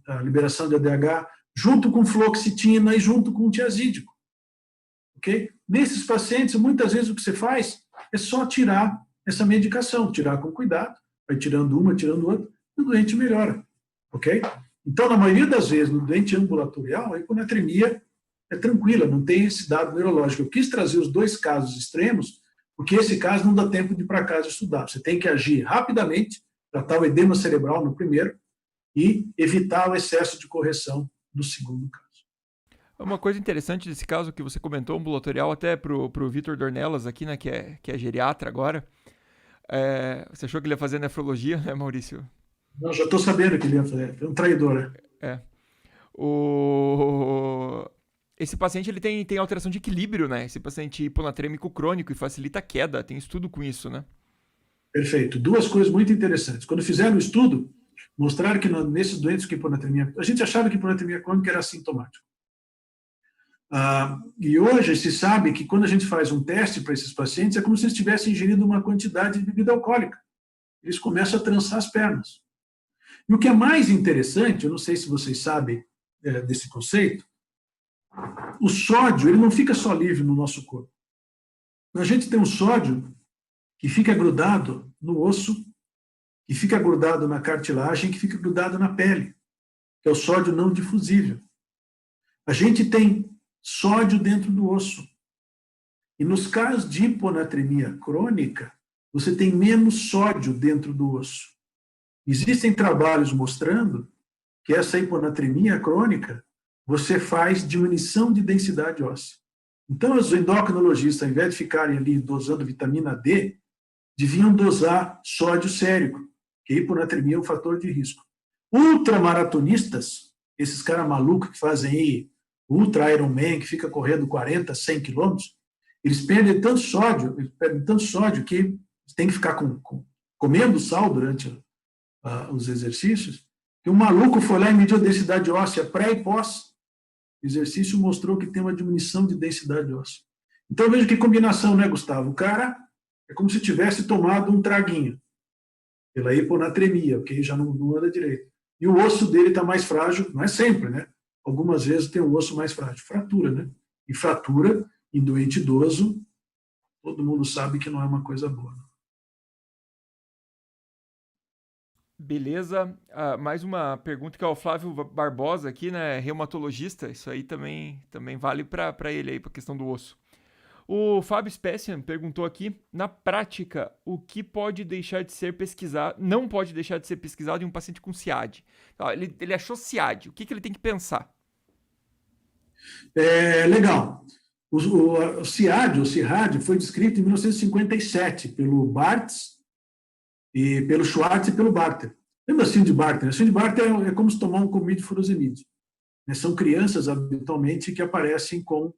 a liberação de ADH, junto com fluoxetina e junto com tiazídico. Okay? Nesses pacientes, muitas vezes o que você faz é só tirar essa medicação, tirar com cuidado, vai tirando uma, tirando outra, e o doente melhora. Okay? Então, na maioria das vezes, no doente ambulatorial, a hiponatremia é tranquila, não tem esse dado neurológico. Eu quis trazer os dois casos extremos, porque esse caso não dá tempo de ir para casa estudar. Você tem que agir rapidamente, tratar o edema cerebral no primeiro, e evitar o excesso de correção no segundo caso. Uma coisa interessante desse caso que você comentou, ambulatorial, até pro Vitor Dornelas aqui, né, que é geriatra agora. Você achou que ele ia fazer nefrologia, né, Maurício? Não, já estou sabendo que ele ia fazer. É um traidor, né? Esse paciente ele tem alteração de equilíbrio, né? Esse paciente hiponatrêmico crônico e facilita a queda. Tem estudo com isso, né? Perfeito. Duas coisas muito interessantes. Quando fizeram o estudo, mostraram que nesses doentes com hiponatremia, a gente achava que hiponatremia crônica era assintomático. E hoje se sabe que quando a gente faz um teste para esses pacientes, é como se eles tivessem ingerido uma quantidade de bebida alcoólica. Eles começam a trançar as pernas. E o que é mais interessante, eu não sei se vocês sabem desse conceito, o sódio ele não fica só livre no nosso corpo. A gente tem um sódio que fica grudado no osso, que fica grudado na cartilagem, que fica grudado na pele, que é o sódio não difusível. A gente tem sódio dentro do osso. E nos casos de hiponatremia crônica, você tem menos sódio dentro do osso. Existem trabalhos mostrando que essa hiponatremia crônica, você faz diminuição de densidade óssea. Então, os endocrinologistas, ao invés de ficarem ali dosando vitamina D, deviam dosar sódio sérico, que a hiponatremia é um fator de risco. Ultramaratonistas, esses caras malucos que fazem aí ultra Ironman, que fica correndo 40, 100 quilômetros, eles perdem tanto sódio que tem que ficar comendo sal durante os exercícios, que um maluco foi lá e mediu a densidade óssea pré e pós. O exercício mostrou que tem uma diminuição de densidade óssea. Então, veja que combinação, né, Gustavo? O cara é como se tivesse tomado um traguinho pela hiponatremia, porque já não anda direito. E o osso dele está mais frágil, não é sempre, né? Algumas vezes tem o osso mais frágil. Fratura, né? E fratura em doente idoso, todo mundo sabe que não é uma coisa boa. Beleza. Mais uma pergunta que é o Flávio Barbosa aqui, né? Reumatologista. Isso aí também vale para ele aí, para a questão do osso. O Fábio Spessian perguntou aqui, na prática, o que pode deixar de ser pesquisado, não pode deixar de ser pesquisado em um paciente com CIAD. Ele achou CIAD, o que ele tem que pensar? Legal. O CIAD foi descrito em 1957 pelo Barthes, e pelo Schwartz e pelo Barter. Lembra a síndrome de Barter? A síndrome de Barter é como se tomar um comprimido de furosemide. São crianças, habitualmente, que aparecem com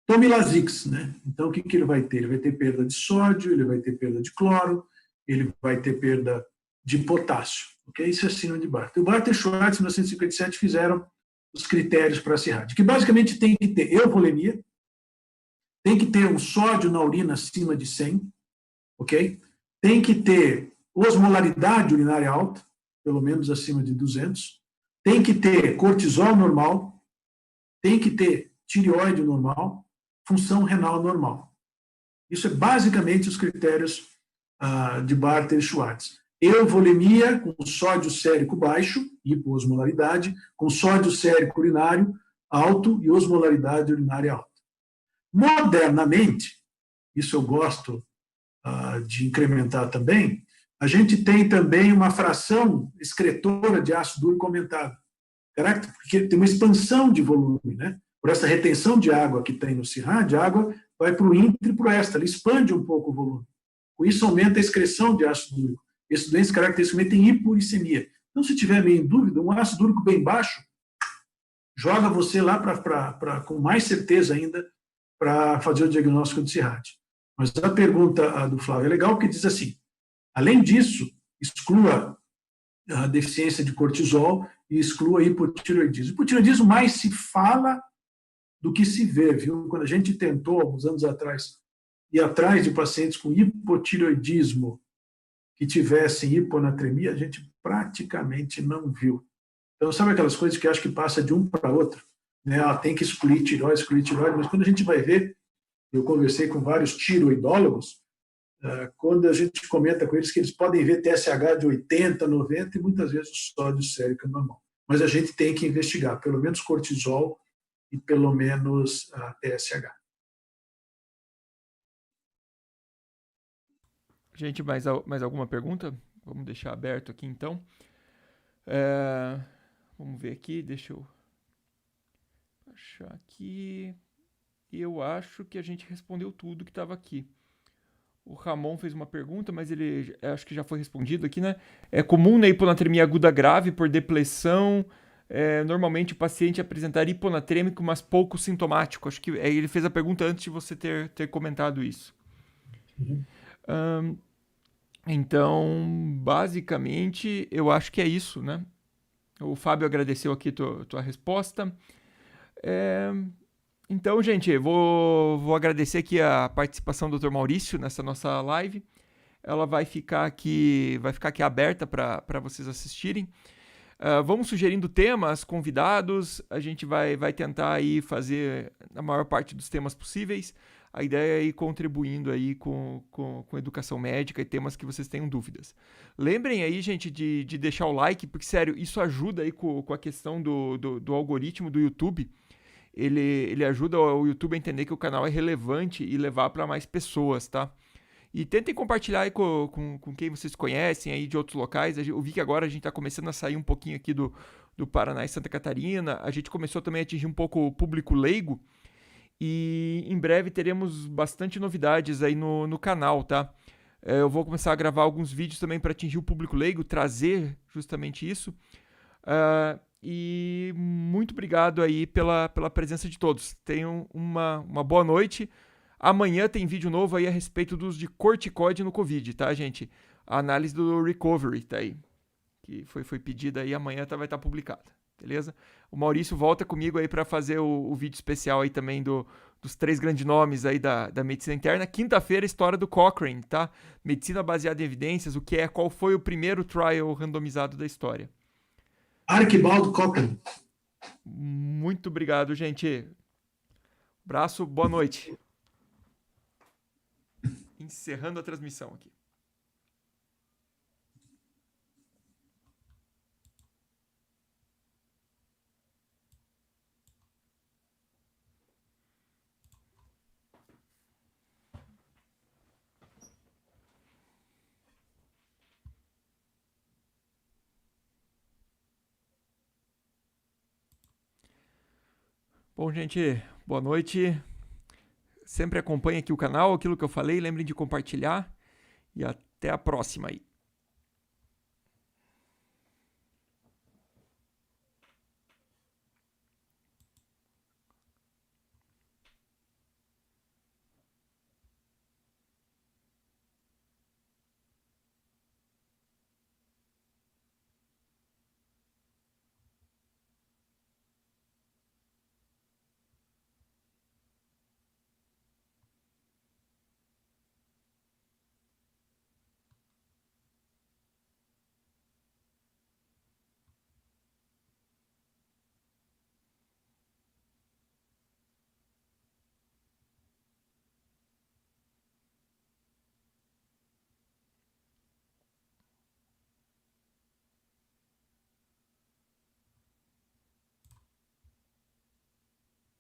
Tomilasix, né? Então, o que ele vai ter? Ele vai ter perda de sódio, ele vai ter perda de cloro, ele vai ter perda de potássio. Okay? Isso é síndrome de Barter. O Barter e o Schwartz, em 1957, fizeram os critérios para a CIAD, que basicamente tem que ter euvolemia, tem que ter um sódio na urina acima de 100, ok? Tem que ter osmolaridade urinária alta, pelo menos acima de 200, tem que ter cortisol normal, tem que ter tireoide normal, função renal normal. Isso é basicamente os critérios de Barter e Schwartz. Euvolemia com sódio sérico baixo, hipoosmolaridade, com sódio sérico urinário alto e osmolaridade urinária alta. Modernamente, isso eu gosto de incrementar também, a gente tem também uma fração excretora de ácido úrico aumentado, porque tem uma expansão de volume, né? Por essa retenção de água que tem no CIRRAD, a água vai para o intra e para o extra, ela expande um pouco o volume. Com isso, aumenta a excreção de ácido úrico. Esse doença caracteristicamente tem hiporicemia. Então, se tiver meio em dúvida, um ácido úrico bem baixo joga você lá com mais certeza ainda para fazer o diagnóstico de CIRRAD. Mas a pergunta do Flávio é legal, porque diz assim, além disso, exclua a deficiência de cortisol e exclua a hipotireoidismo. Hipotireoidismo mais se fala do que se vê, viu? Quando a gente tentou, alguns anos atrás, ir atrás de pacientes com hipotireoidismo que tivessem hiponatremia, a gente praticamente não viu. Então, sabe aquelas coisas que acho que passa de um para outro? Né? Tem que excluir tireoide, mas quando a gente vai ver, eu conversei com vários tiroidólogos, quando a gente comenta com eles que eles podem ver TSH de 80, 90 e muitas vezes o sódio sérico é normal. Mas a gente tem que investigar, pelo menos cortisol e pelo menos TSH. Gente, mais alguma pergunta? Vamos deixar aberto aqui, então. Vamos ver aqui, deixa eu achar aqui. Eu acho que a gente respondeu tudo que estava aqui. O Ramon fez uma pergunta, mas ele acho que já foi respondido aqui, né? É comum na hiponatremia aguda grave por depressão, normalmente o paciente apresentar hiponatrêmico, mas pouco sintomático. Acho que ele fez a pergunta antes de você ter comentado isso. Uhum. Então, basicamente, eu acho que é isso, né? O Fábio agradeceu aqui tua resposta. Então, gente, vou agradecer aqui a participação do Dr. Maurício nessa nossa live. Ela vai ficar aqui aberta para vocês assistirem. Vamos sugerindo temas, convidados. A gente vai tentar aí fazer a maior parte dos temas possíveis. A ideia é ir contribuindo aí com educação médica e temas que vocês tenham dúvidas. Lembrem aí, gente, de deixar o like, porque, sério, isso ajuda aí com a questão do algoritmo do YouTube. Ele ajuda o YouTube a entender que o canal é relevante e levar para mais pessoas, tá? E tentem compartilhar aí com quem vocês conhecem aí de outros locais. Eu vi que agora a gente está começando a sair um pouquinho aqui do Paraná e Santa Catarina. A gente começou também a atingir um pouco o público leigo. E em breve teremos bastante novidades aí no canal, tá? Eu vou começar a gravar alguns vídeos também para atingir o público leigo, trazer justamente isso. E muito obrigado aí pela presença de todos. Tenham uma boa noite. Amanhã tem vídeo novo aí a respeito dos de corticoide no Covid, tá, gente? A análise do recovery tá aí, que foi pedida aí, amanhã vai estar publicada, beleza? O Maurício volta comigo aí para fazer o vídeo especial aí também dos 3 grandes nomes aí da medicina interna. Quinta-feira, história do Cochrane, tá? Medicina baseada em evidências, qual foi o primeiro trial randomizado da história. Archibald Cochrane. Muito obrigado, gente. Abraço, boa noite. Encerrando a transmissão aqui. Bom, gente, boa noite. Sempre acompanhe aqui o canal, aquilo que eu falei, lembrem de compartilhar e até a próxima aí.